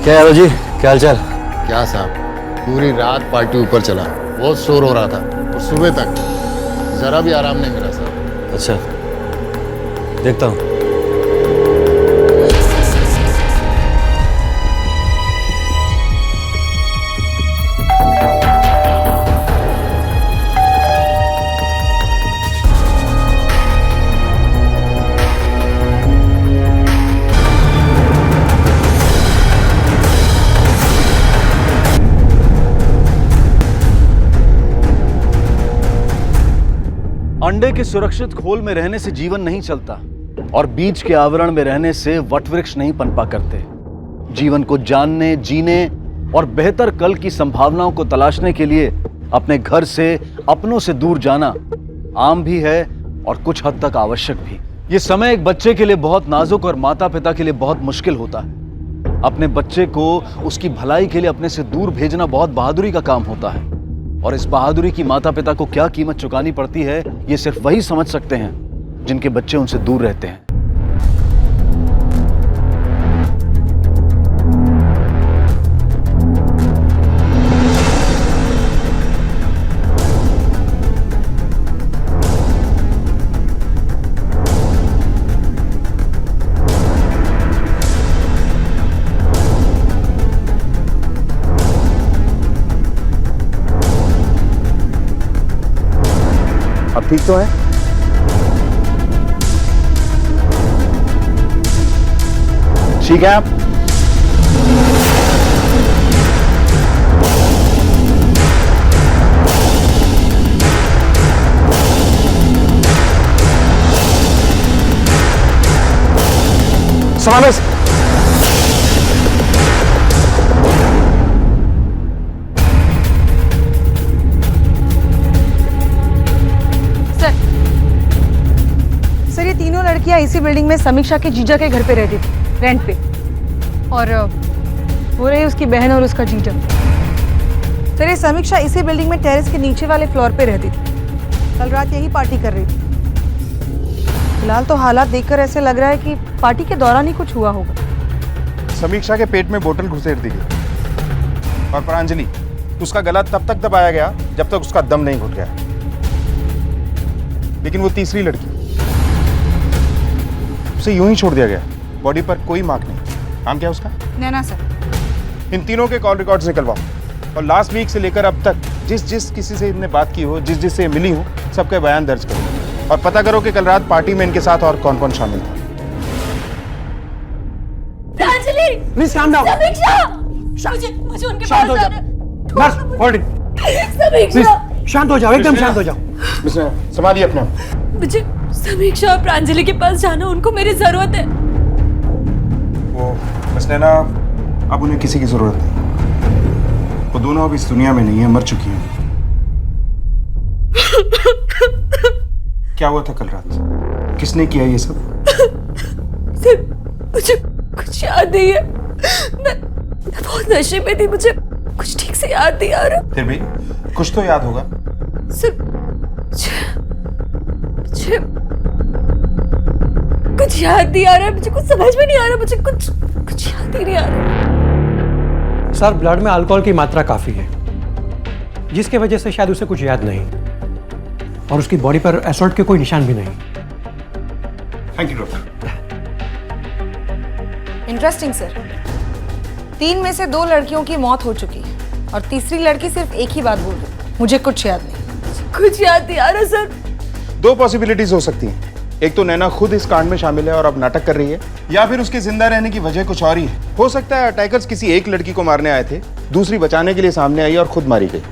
क्या यादव जी, क्या हालचाल? क्या साहब, पूरी रात पार्टी ऊपर चला, बहुत शोर हो रहा था और सुबह तक जरा भी आराम नहीं मिला साहब। अच्छा, देखता हूँ। अंडे के सुरक्षित खोल में रहने से जीवन नहीं चलता और बीज के आवरण में रहने से वटवृक्ष नहीं पनपा करते। जीवन को जानने, जीने और बेहतर कल की संभावनाओं को तलाशने के लिए अपने घर से, अपनों से दूर जाना आम भी है और कुछ हद तक आवश्यक भी। ये समय एक बच्चे के लिए बहुत नाजुक और माता पिता के लिए बहुत मुश्किल होता है। अपने बच्चे को उसकी भलाई के लिए अपने से दूर भेजना बहुत बहादुरी का काम होता है और इस बहादुरी की माता पिता को क्या कीमत चुकानी पड़ती है, ये सिर्फ वही समझ सकते हैं जिनके बच्चे उनसे दूर रहते हैं। अब ठीक तो है? ठीक है आप? समावेश लड़कियां इसी बिल्डिंग में समीक्षा के जीजा के घर पे रहती थी, रेंट पे। और वो रही उसकी बहन और उसका जीजा। सर, ये समीक्षा इसी बिल्डिंग में टेरेस के नीचे वाले फ्लोर पे रहती थी। कल रात यही पार्टी कर रही थी। फिलहाल तो हालात देखकर ऐसे लग रहा है कि पार्टी के दौरान ही कुछ हुआ होगा। समीक्षा के पेट में बोतल घुसेड़ दी गई और प्रांजलि, उसका गला तब तक दबाया गया जब तक उसका दम नहीं घुट गया। लेकिन वो तीसरी लड़की, उसे यूं ही छोड़ दिया गया, बॉडी पर कोई मार्क नहीं। नाम क्या उसका? नैना सर। इन तीनों के कॉल रिकॉर्ड्स निकलवाओ और लास्ट वीक से लेकर अब तक जिस किसी से इनने बात की हो, जिस से मिली हो, सबके बयान दर्ज करो और पता करो कि कल रात पार्टी में इनके साथ और कौन कौन शामिल था। Please calm down. मुझे उनके पास जाना है। नर्स, होल्ड समीक्षा, शांत हो जाओ, एकदम शांत हो जाओ। संभालिए अपना। मुझे समीक्षा और प्रांजलि के पास जाना, उनको मेरी जरूरत है। वो बस नैना, अब उन्हें किसी की जरूरत नहीं। वो दोनों अब इस दुनिया में नहीं है, मर चुकी हैं। क्या हुआ था कल रात? किसने किया ये सब? सर, मुझे कुछ याद नहीं है। मैं बहुत नशे में थी, मुझे कुछ ठीक से याद नहीं आ रहा। फिर भी कुछ तो याद होगा। सर, मुझे कुछ याद नहीं आ रहा है, मुझे कुछ समझ में नहीं आ रहा, मुझे कुछ याद ही नहीं आ रहा। सर, ब्लड में अल्कोहल की मात्रा काफी है, जिसके वजह से शायद उसे कुछ याद नहीं, और उसकी बॉडी पर असॉल्ट के कोई निशान भी नहीं। Thank you doctor. Interesting sir. 3 में से 2 लड़कियों की मौत हो चुकी है और तीसरी लड़की सिर्फ एक ही बात बोल रही, मुझे कुछ याद नहीं। कुछ याद नहीं आ रहा सर। 2 पॉसिबिलिटीज हो सकती हैं। एक तो नैना खुद इस कांड में शामिल है और अब नाटक कर रही है, या फिर उसके जिंदा रहने की वजह कुछ और ही है। हो सकता है अटैकर्स किसी एक लड़की को मारने आए थे, दूसरी बचाने के लिए सामने आई और खुद मारी गई,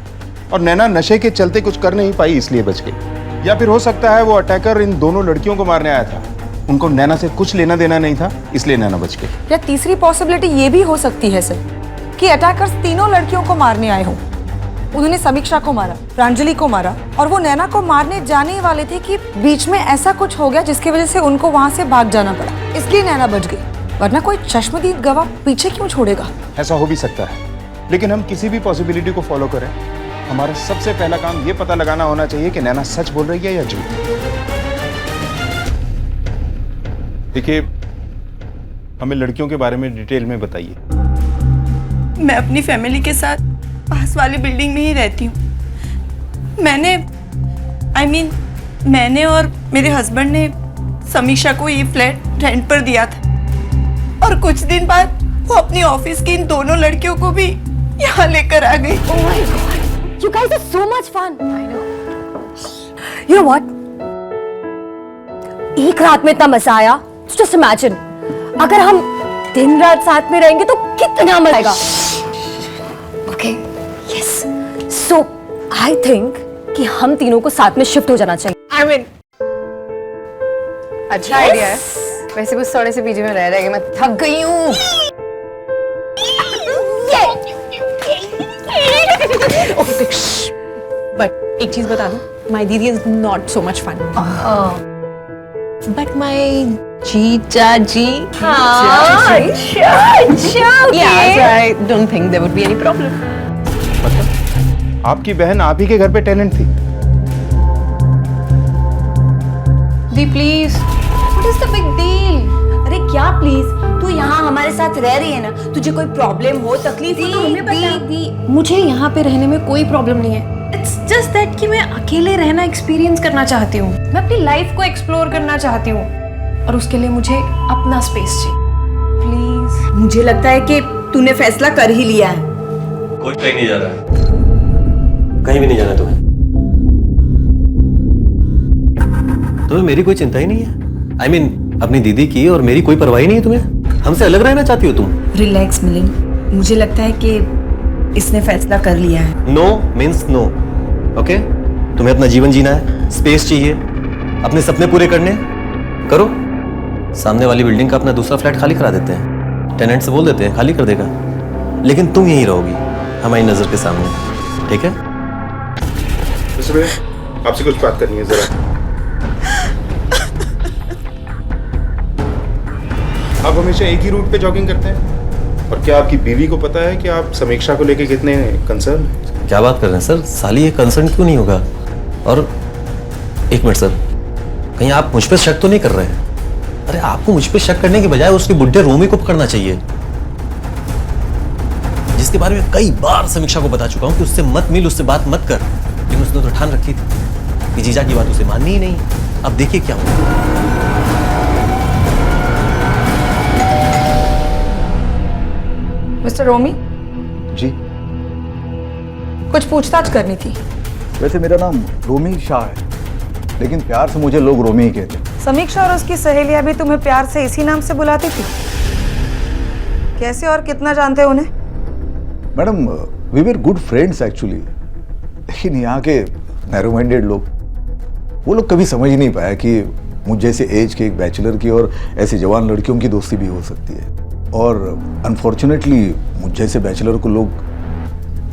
और नैना नशे के चलते कुछ कर नहीं पाई इसलिए बच गई। या फिर हो सकता है वो अटैकर इन दोनों लड़कियों को मारने आया था, उनको नैना से कुछ लेना देना नहीं था, इसलिए नैना बच गई। या तीसरी पॉसिबिलिटी ये भी हो सकती है सर कि अटैकर्स तीनों लड़कियों को मारने आए हों। उन्होंने समीक्षा को मारा, प्रांजलि को मारा और वो नैना को मारने जाने वाले थे कि बीच में ऐसा कुछ हो गया जिसकी वजह से उनको वहां से भाग जाना पड़ा, इसलिए नैना बच गई। वरना कोई चश्मदीद गवाह पीछे क्यों छोड़ेगा? ऐसा हो भी सकता है, लेकिन हम किसी भी पॉसिबिलिटी को फॉलो करें, हमारा सबसे पहला काम ये पता लगाना होना चाहिए कि नैना सच बोल रही है या झूठ। देखिए, हमें लड़कियों के बारे में डिटेल में बताइए। मैं अपनी फैमिली के साथ पास वाली बिल्डिंग में ही रहती हूँ। मैंने और मेरे हस्बैंड ने समीक्षा को ये फ्लैट रेंट पर दिया था और कुछ दिन बाद वो अपनी ऑफिस की इन दोनों लड़कियों को भी यहाँ लेकर आ गई। Oh my God, you guys are so much fun. I know. You know what? एक रात में इतना मजा आया। Just imagine, अगर हम दिन रात साथ में रहेंगे तो कितना मजा आएगा। Okay, yes. So I think कि हम तीनों को साथ में शिफ्ट हो जाना चाहिए। I mean, अच्छा आइडिया है। वैसे कुछ थोड़े से पीजी में रह रहे मैं थक गई हूँ। बट एक चीज बता दूं, माय दीदी is not so much fun, but my जीजा जी, I don't think there would be any problem. आपकी बहन आप ही के घर पे टेनेंट थी? दी please, what is the big deal? अरे क्या प्लीज, तू यहाँ हमारे साथ रह रही है ना, तुझे कोई प्रॉब्लम हो तकलीफ हो तो हमें बता। मुझे यहाँ पे रहने में कोई प्रॉब्लम नहीं है। इट्स जस्ट दैट कि मैं अकेले रहना एक्सपीरियंस करना चाहती हूँ। मैं अपनी लाइफ को एक्सप्लोर करना चाहती हूँ और उसके लिए मुझे अपना स्पेस चाहिए। प्लीज। मुझे लगता है कि तूने फैसला कर ही लिया है। कोई कहीं नहीं जा रहा है, कहीं भी नहीं जाना तुम्हें। तुम्हें मेरी कोई चिंता ही नहीं है। I mean, अपनी दीदी की और मेरी कोई परवाह नहीं है तुम्हें। हमसे अलग रहना चाहती हो तुम? रिलैक्स मिलिंद, मुझे लगता है कि इसने फैसला कर लिया है। No means no, okay? तुम्हें अपना जीवन जीना है, स्पेस चाहिए, अपने सपने पूरे करने करो। सामने वाली बिल्डिंग का अपना दूसरा फ्लैट खाली करा देते हैं, टेनेंट से बोल देते हैं खाली कर देगा, लेकिन तुम यहीं रहोगी हमारी नजर के सामने, ठीक है? आपसे कुछ बात करनी है जरा। आप हमेशा एक ही रूट पे जॉगिंग करते हैं? और क्या आपकी बीवी को पता है कि आप समीक्षा को लेके कितने कंसर्न? क्या बात कर रहे हैं सर? साली ये कंसर्न क्यों नहीं होगा? और एक मिनट सर, कहीं आप मुझ पे शक तो नहीं कर रहे हैं? अरे आपको मुझ पे शक करने के बजाय उसके बुड्ढे रोमी को पकड़ना चाहिए, जिसके बारे में कई बार समीक्षा को बता चुका हूं कि उससे मत मिल, उससे बात मत कर, लेकिन उसने तो ठान रखी थी कि जीजा की बात उसे माननी ही नहीं। अब देखिए क्या हुआ। मिस्टर रोमी जी, कुछ पूछताछ करनी थी। वैसे मेरा नाम रोमी शाह है, लेकिन प्यार से मुझे लोग रोमी ही कहते हैं। समीक्षा और उसकी सहेलियां भी तुम्हें प्यार से इसी नाम से बुलाती थी? कैसे और कितना जानते हो उन्हें? Madam, we were good friends actually, लेकिन यहाँ के नैरो माइंडेड लोग, वो लोग कभी समझ ही नहीं पाया कि मुझ जैसे एज के एक बैचलर की और ऐसी जवान लड़कियों की दोस्ती भी हो सकती है। और अनफॉर्चुनेटली मुझ जैसे बैचलर को लोग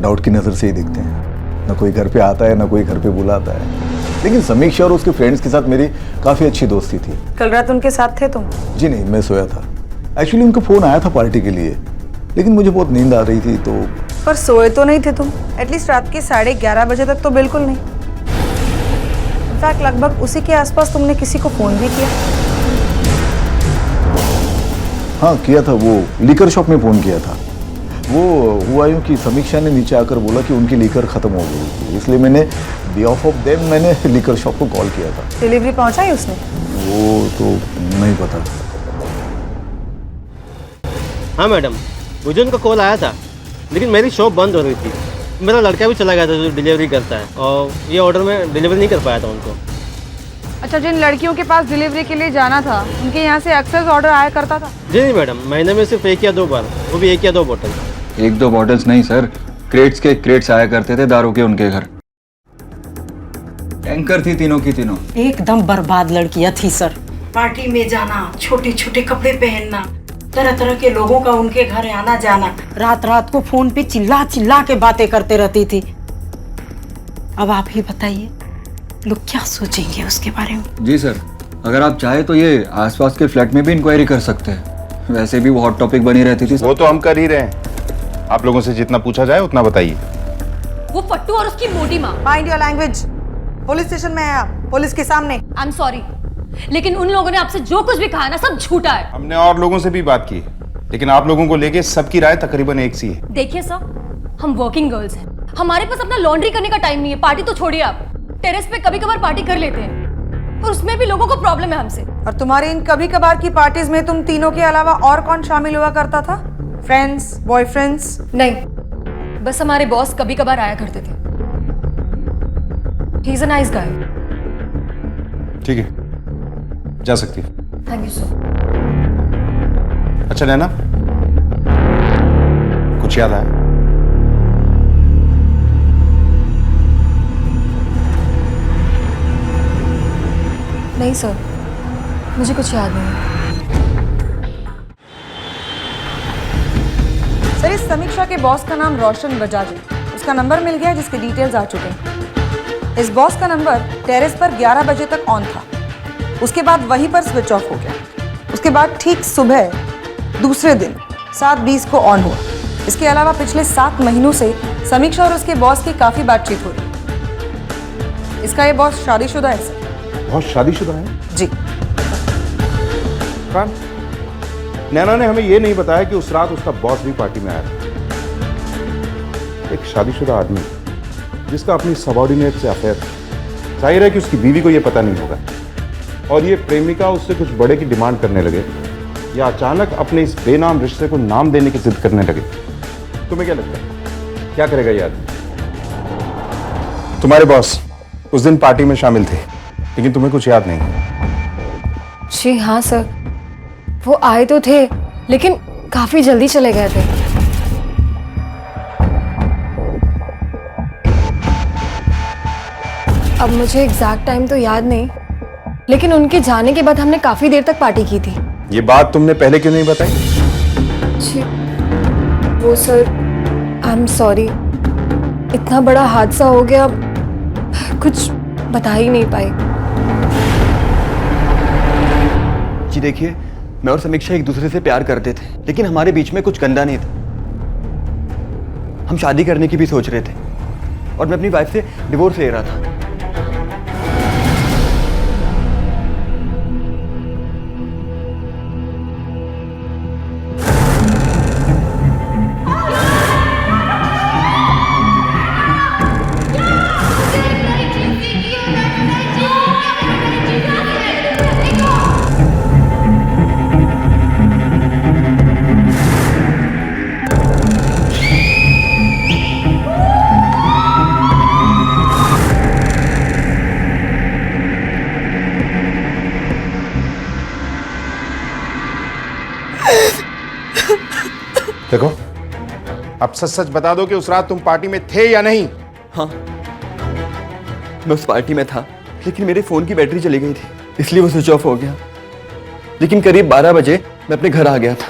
डाउट की नज़र से ही देखते हैं, ना कोई घर पे आता है ना कोई घर पे बुलाता है। लेकिन समीक्षा और उसके फ्रेंड्स के साथ मेरी काफ़ी अच्छी दोस्ती थी। कल रात उनके साथ थे तुम? जी नहीं, मैं सोया था। एक्चुअली उनका फ़ोन आया था पार्टी के लिए, लेकिन मुझे बहुत नींद आ रही थी तो। पर सोए तो नहीं थे तुम? एटलीस्ट रात के 11:30 बजे तक तो बिल्कुल नहीं। इनफैक्ट लगभग उसी के आसपास तुमने किसी को फ़ोन भी किया। हाँ किया था, वो लीकर शॉप में फ़ोन किया था। वो हुआ यूँ कि समीक्षा ने नीचे आकर बोला कि उनकी लीकर ख़त्म हो गई थी, इसलिए मैंने बिहाफ ऑफ देम मैंने लीकर शॉप को कॉल किया था। डिलीवरी पहुंचाई उसने? वो तो नहीं पता। हाँ मैडम, मुझे उनका कॉल आया था, लेकिन मेरी शॉप बंद हो रही थी। मेरा लड़का भी चला गया था जो डिलीवरी करता है, और ये ऑर्डर में डिलीवरी नहीं कर पाया था उनको। अच्छा, जिन लड़कियों के पास डिलीवरी के लिए जाना था उनके यहाँ से अक्सर ऑर्डर आया करता था? जी नहीं मैडम, महीने में सिर्फ 1 या 2 बार, वो भी 1 या 2 बोतल। 1-2 बॉटल्स नहीं सर, क्रेट्स के क्रेट्स आया करते थे दारू के उनके घर। टैंकर थी तीनों की तीनों। एकदम बर्बाद लड़कियां थी सर। पार्टी में जाना, छोटे छोटे कपड़े पहनना, तरह तरह के लोगों का उनके घर आना जाना, रात रात को फोन पे चिल्ला चिल्ला के बातें करते रहती थी। अब आप ही बताइए, लोग क्या सोचेंगे उसके बारे में? जी सर, अगर आप चाहे तो ये आसपास के फ्लैट में भी इंक्वायरी कर सकते हैं। वैसे भी वो हॉट टॉपिक बनी रहती थी। वो तो हम कर ही रहे हैं, आप लोगों से जितना पूछा जाए उतना बताइए। वो फट्टू और उसकी मोटी माँ। Mind your language. Police station में है आप, पुलिस के सामने। आई एम सॉरी, लेकिन उन लोगों ने आपसे जो कुछ भी कहा ना सब झूठा है। हमने और लोगों से भी बात की, लेकिन आप लोगों को लेके सबकी राय तकरीबन एक सी है। देखिए सर, हम वर्किंग गर्ल्स हैं, हमारे पास अपना लॉन्ड्री करने का टाइम नहीं है। पार्टी तो छोड़िए आप, टेरेस पे कभी कभार पार्टी कर लेते हैं और उसमें भी लोगों को प्रॉब्लम है हमसे। और तुम्हारी इन कभी कभार की पार्टीज में तुम तीनों के अलावा और कौन शामिल हुआ करता था? Friends, boyfriends? नहीं, बस हमारे बॉस कभी कभार आया करते थे। He is a nice guy. ठीक है, जा सकती है। Thank you sir. अच्छा नैना, कुछ याद आया? नहीं सर, मुझे कुछ याद नहीं है। सर, इस समीक्षा के बॉस का नाम रोशन बजाज है। उसका नंबर मिल गया है जिसके डिटेल्स आ चुके हैं। इस बॉस का नंबर टेरेस पर 11 बजे तक ऑन था, उसके बाद वहीं पर स्विच ऑफ हो गया। उसके बाद ठीक सुबह दूसरे दिन 7:20 को ऑन हुआ। इसके अलावा पिछले 7 महीनों से समीक्षा और उसके बॉस की काफी बातचीत हो रही। इसका ये बॉस शादीशुदा है सर। बहुत शादीशुदा है जी। खान, नैना ने हमें यह नहीं बताया कि उस रात उसका बॉस भी पार्टी में आया था। एक शादीशुदा आदमी जिसका अपनी सबॉर्डिनेट से अफेयर था, जाहिर है कि उसकी बीवी को यह पता नहीं होगा और ये प्रेमिका उससे कुछ बड़े की डिमांड करने लगे या अचानक अपने इस बेनाम रिश्ते को नाम देने की जिद करने लगे। तुम्हें क्या लगता है क्या करेगा ये आदमी? तुम्हारे बॉस उस दिन पार्टी में शामिल थे, लेकिन तुम्हें कुछ याद नहीं? जी हाँ सर, वो आए तो थे लेकिन काफी जल्दी चले गए थे। अब मुझे एग्जैक्ट टाइम तो याद नहीं, लेकिन उनके जाने के बाद हमने काफी देर तक पार्टी की थी। ये बात तुमने पहले क्यों नहीं बताई? जी वो सर, आई एम सॉरी, इतना बड़ा हादसा हो गया, कुछ बता ही नहीं पाई। जी देखिए, मैं और समीक्षा एक दूसरे से प्यार करते थे, लेकिन हमारे बीच में कुछ गंदा नहीं था। हम शादी करने की भी सोच रहे थे और मैं अपनी वाइफ से डिवोर्स ले रहा था। देखो, अब सच सच बता दो कि उस रात तुम पार्टी में थे या नहीं? हाँ, मैं उस पार्टी में था, लेकिन मेरे फोन की बैटरी चली गई थी, इसलिए वो स्विच ऑफ हो गया। लेकिन करीब 12 बजे मैं अपने घर आ गया था।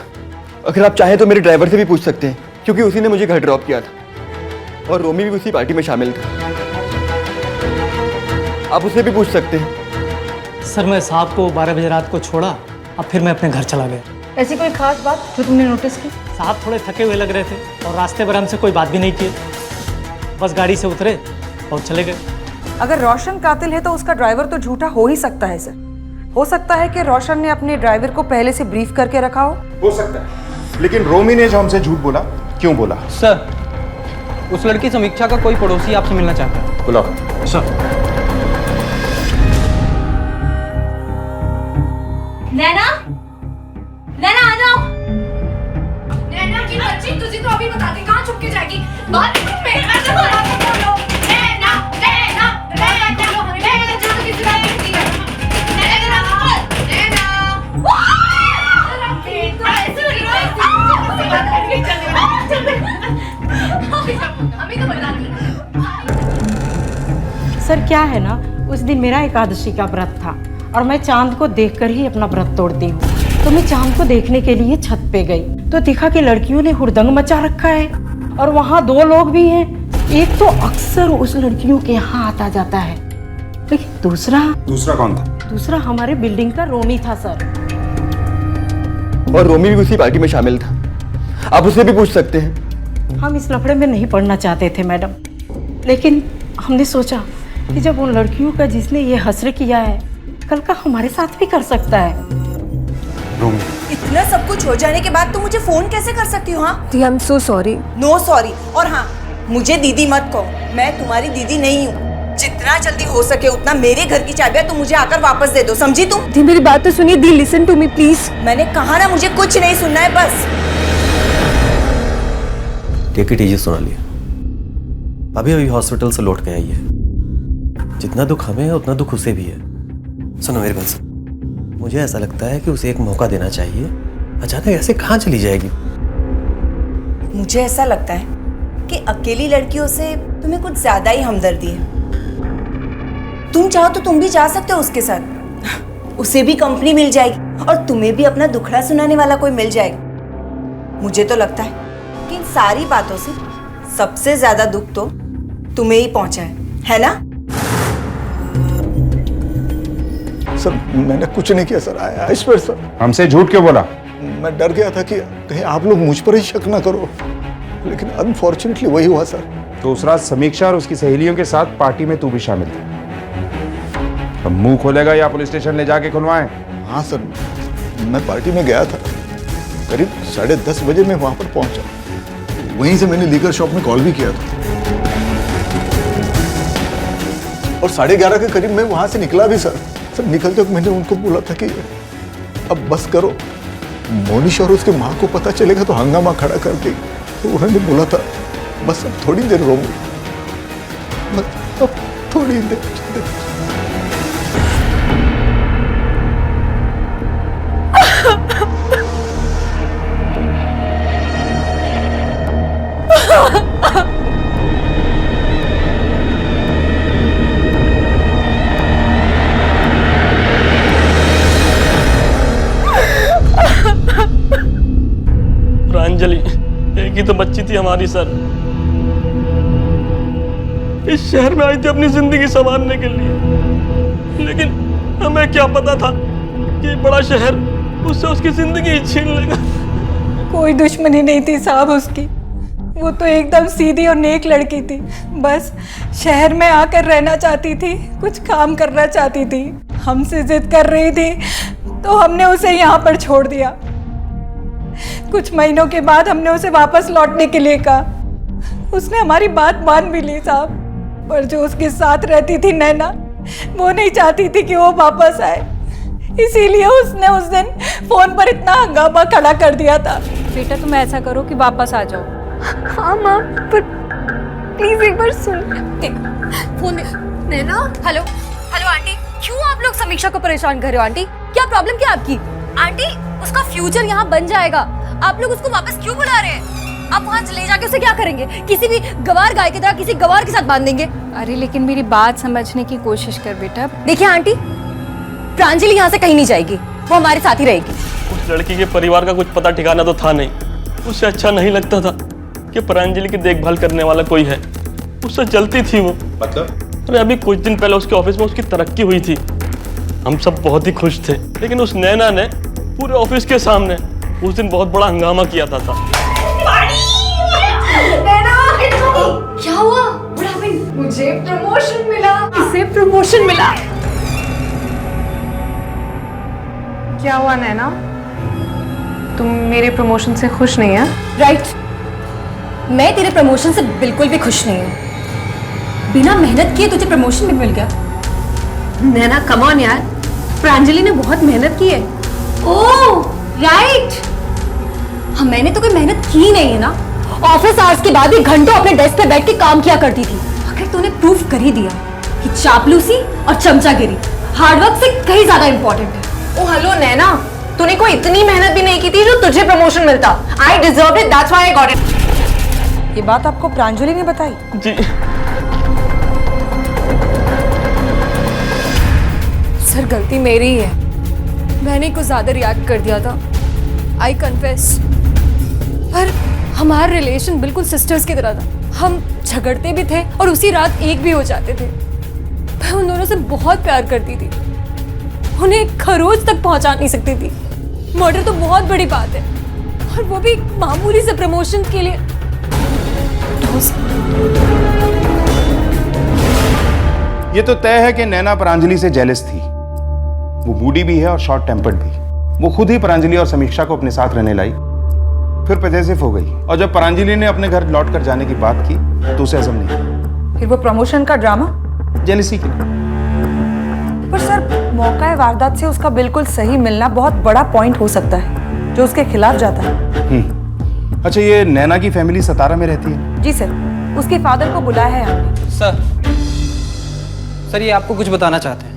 अगर आप चाहें तो मेरे ड्राइवर से भी पूछ सकते हैं, क्योंकि उसी ने मुझे घर ड्रॉप किया था और रोमी भी उसी पार्टी में शामिल था। आप उससे भी पूछ सकते हैं। सर, मैं साहब को 12 बजे रात को छोड़ा, अब फिर मैं अपने घर चला गया। ऐसी कोई खास बात जो तुमने नोटिस की? साहब थोड़े थके हुए लग रहे थे और रास्ते भर हमसे कोई बात भी नहीं की, बस गाड़ी से उतरे और चले गए। अगर रोशन कातिल है तो उसका ड्राइवर तो झूठा हो ही सकता है सर। हो सकता है कि रोशन ने अपने ड्राइवर को पहले से ब्रीफ करके रखा हो सकता है, लेकिन रोमी ने जो हमसे झूठ बोला, क्यों बोला? सर, उस लड़की समीक्षा का कोई पड़ोसी आपसे मिलना चाहता है। बुलाओ। सर। नैना, नैना आ जाओ। नैना की बच्ची, तुझे तो अभी बता दी, कहाँ छुप के जाएगी? बात में नैना, नैना, नैना, नैना, जो किसी बात करती है। नैना, नैना, हमें तो बता दी। सर क्या है ना, उस दिन मेरा एकादशी का व्रत था और मैं चांद को देखकर ही अपना व्रत तोड़ती हूँ। तो मैं चांद को देखने के लिए छत पे गई तो देखा कि लड़कियों ने हुड़दंग मचा रखा है और वहाँ 2 लोग भी हैं। एक तो अक्सर उस लड़कियों के यहाँ आता जाता है, लेकिन दूसरा कौन था? दूसरा हमारे बिल्डिंग का रोमी था सर। और रोमी भी उसी पार्टी में शामिल था, आप उससे भी पूछ सकते हैं। हम इस लफड़े में नहीं पड़ना चाहते थे मैडम, लेकिन हमने सोचा कि जब उन लड़कियों का जिसने ये हसर किया है, कल का हमारे साथ भी कर सकता है। रोमी, इतना इतना सब कुछ हो जाने के बाद तुम मुझे फोन कैसे कर सकती हो? हाँ दी I am so sorry. No sorry. और हाँ, मुझे दीदी मत कहो, मैं तुम्हारी दीदी नहीं हूँ। जितना जल्दी हो सके उतना मेरे घर की चाबियां तुम मुझे आकर वापस दे दो, समझी तुम? दी मेरी बात तो सुनिए, दी लिसन टू मी प्लीज। मैंने कहा ना, मुझे कुछ नहीं सुनना है बस। टेक इट इजी सोनाली, अभी अभी हॉस्पिटल से लौट के आई है। जितना दुख हमें है उतना दुख उसे भी है। सुनो मेरी बात सुन, मुझे ऐसा लगता है कि उसे एक मौका देना चाहिए। अचानक ऐसे कहाँ चली जाएगी? मुझे ऐसा लगता है कि अकेली लड़कियों से तुम्हें कुछ ज्यादा ही हमदर्दी है। तुम चाहो तो तुम भी जा सकते हो उसके साथ, उसे भी कंपनी मिल जाएगी और तुम्हें भी अपना दुखड़ा सुनाने वाला कोई मिल जाएगा। मुझे तो लगता है कि इन सारी बातों से सबसे ज्यादा दुख तो तुम्हें ही पहुंचा है ना? सर मैंने कुछ नहीं किया सर, आई स्वेयर सर। हमसे झूठ क्यों बोला? मैं डर गया था कि कहीं आप लोग मुझ पर ही शक ना करो, लेकिन अनफॉर्चुनेटली वही हुआ सर। तो उस रात समीक्षा और उसकी सहेलियों के साथ पार्टी में तू भी शामिल था। अब मुंह खोलेगा या पुलिस स्टेशन ले जाके खुलवाएं? हाँ सर, मैं पार्टी में गया था, करीब 10:30 बजे मैं वहां पर पहुंचा। वहीं से मैंने लीकर शॉप में कॉल भी किया था और 11:30 के करीब मैं वहां से निकला भी सर। निकलते वक्त मैंने उनको बोला था कि अब बस करो, मोनिश और उसके माँ को पता चलेगा तो हंगामा खड़ा कर देगी। तो उन्होंने बोला था बस अब थोड़ी देर रो, बस अब थोड़ी देर। प्रांजलि एक ही तो बच्ची थी हमारी सर। इस शहर में आई थी अपनी जिंदगी संवारने के लिए, लेकिन हमें क्या पता था कि बड़ा शहर उससे उसकी जिंदगी ही छीन लेगा। कोई दुश्मनी नहीं थी साहब उसकी, वो तो एकदम सीधी और नेक लड़की थी। बस शहर में आकर रहना चाहती थी, कुछ काम करना चाहती थी। हमसे जिद कर रही थी तो हमने उसे यहाँ पर छोड़ दिया। कुछ महीनों के बाद हमने उसे वापस लौटने के लिए कहा। उसने हमारी बात मान भी ली साहब, पर जो उसके साथ रहती थी नैना, वो नहीं चाहती थी कि वो वापस आए। इसीलिए उसने उस दिन फोन पर इतना हंगामा खड़ा कर दिया था। बेटा तुम ऐसा करो कि वापस आ जाओ। हाँ माँ, पर प्लीज एक बार सुन। फोन नैना। हेलो हेलो आंटी, क्यों आप लोग समीक्षा को परेशान कर रहे हो? आंटी क्या प्रॉब्लम क्या आपकी? आंटी उसका फ्यूचर यहाँ बन जाएगा, आप लोग उसको वापस क्यों बुला रहे हैं? आप वहाँ ले जाके उसे क्या करेंगे? किसी भी गवार गाय की तरह किसी गवार के साथ बांध देंगे? अरे लेकिन मेरी बात समझने की कोशिश कर बेटा। देखिए आंटी, प्रांजलि यहाँ से कहीं नहीं जाएगी, वो हमारे साथ ही रहेगी। उस लड़की के परिवार का कुछ पता ठिकाना तो था नहीं। उससे अच्छा नहीं लगता था कि प्रांजलि की देखभाल करने वाला कोई है। उससे जलती थी वो। मतलब? अरे अभी कुछ दिन पहले उसके ऑफिस में उसकी तरक्की हुई थी, हम सब बहुत ही खुश थे। लेकिन उस नैना ने पूरे ऑफिस के सामने उस दिन बहुत बड़ा हंगामा किया था। क्या हुआ? मुझे प्रमोशन मिला। इसे प्रमोशन मिला। क्या हुआ नैना, तुम मेरे प्रमोशन से खुश नहीं है? राइट, मैं तेरे प्रमोशन से बिल्कुल भी खुश नहीं हूँ। बिना मेहनत किए तुझे प्रमोशन भी मिल गया। नैना कम ऑन यार, प्रांजलि ने बहुत मेहनत की है। ओह राइट, हाँ मैंने तो कोई मेहनत की नहीं है ना। ऑफिस आवर्स के बाद भी घंटों अपने डेस्क पे बैठ के काम किया करती थी। आखिर तूने प्रूफ कर ही दिया कि चापलूसी और चमचागिरी हार्डवर्क से कहीं ज्यादा इंपॉर्टेंट है। ओ हेलो नैना, तूने कोई इतनी मेहनत भी नहीं की थी जो तुझे प्रमोशन मिलता। I deserve it, that's why I got it. ये बात आपको प्रांजलि ने बताई? जी सर गलती मेरी ही है, मैंने कुछ ज्यादा रिएक्ट कर दिया था, आई कन्फेस। पर हमारा रिलेशन बिल्कुल सिस्टर्स की तरह था। हम झगड़ते भी थे और उसी रात एक भी हो जाते थे। मैं उन दोनों से बहुत प्यार करती थी, उन्हें खरोच तक पहुंचा नहीं सकती थी। मर्डर तो बहुत बड़ी बात है, और वो भी मामूली से प्रमोशन के लिए। ये तो तय है कि नैना प्रांजलि से जेलस थी। वो बूढ़ी भी है और शॉर्ट टेम्पर्ड भी। वो खुद ही प्रांजलि और समीक्षा को अपने साथ रहने लाई, फिर पजेसिव हो गई, और जब प्रांजलि ने अपने घर लौट कर जाने की बात की तो उसे हजम नहीं। फिर वो प्रमोशन का ड्रामा, जेलसी के लिए। पर सर मौका वारदात से उसका बिल्कुल सही मिलना बहुत बड़ा पॉइंट हो सकता है जो उसके खिलाफ जाता है। अच्छा, ये नैना की फैमिली सतारा में रहती है? जी सर, उसके फादर को बुलाया है हमने। सर ये आपको कुछ बताना चाहते हैं।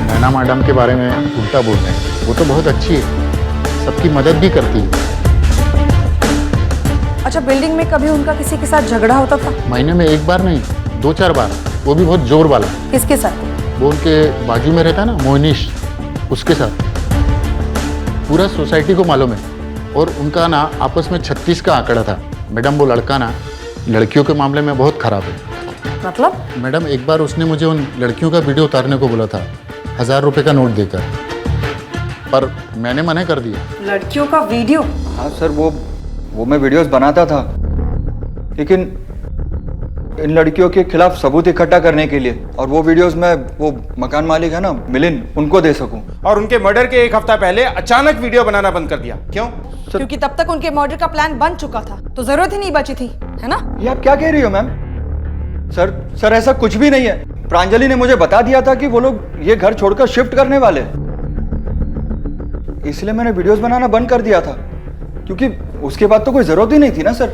नैना मैडम के बारे में उल्टा बोल रहे हैं। वो तो बहुत अच्छी है, सबकी मदद भी करती है। अच्छा, बिल्डिंग में कभी उनका किसी के साथ झगड़ा होता था? महीने में एक बार नहीं, 2-4 बार, वो भी बहुत जोर वाला। किसके साथ? वो उनके बाजू में रहता ना मोहनीश, उसके साथ। पूरा सोसाइटी को मालूम है। और उनका ना आपस में 36 का आंकड़ा था। मैडम वो लड़का ना लड़कियों के मामले में बहुत खराब है। मतलब? मैडम एक बार उसने मुझे उन लड़कियों का वीडियो उतारने को बोला था, 1000 रुपये का नोट देकर, पर मैंने मना कर दिया। लड़कियों का वीडियो? हाँ सर, वो मैं वीडियोस बनाता था, लेकिन इन लड़कियों के खिलाफ सबूत इकट्ठा करने के लिए, और वो वीडियोस मैं वो मकान मालिक है ना मिलिंद, उनको दे सकूं। और उनके मर्डर के 1 हफ्ता पहले अचानक वीडियो बनाना बंद कर दिया, क्यों? क्योंकि तब तक उनके मर्डर का प्लान बन चुका था, तो जरूरत ही नहीं बची थी, है ना? ये आप क्या कह रही हो मैम? सर ऐसा कुछ भी नहीं है। प्रांजलि ने मुझे बता दिया था कि वो लोग ये घर छोड़कर शिफ्ट करने वाले, इसलिए मैंने वीडियोस बनाना बंद कर दिया था, क्योंकि उसके बाद तो कोई जरूरत ही नहीं थी ना सर।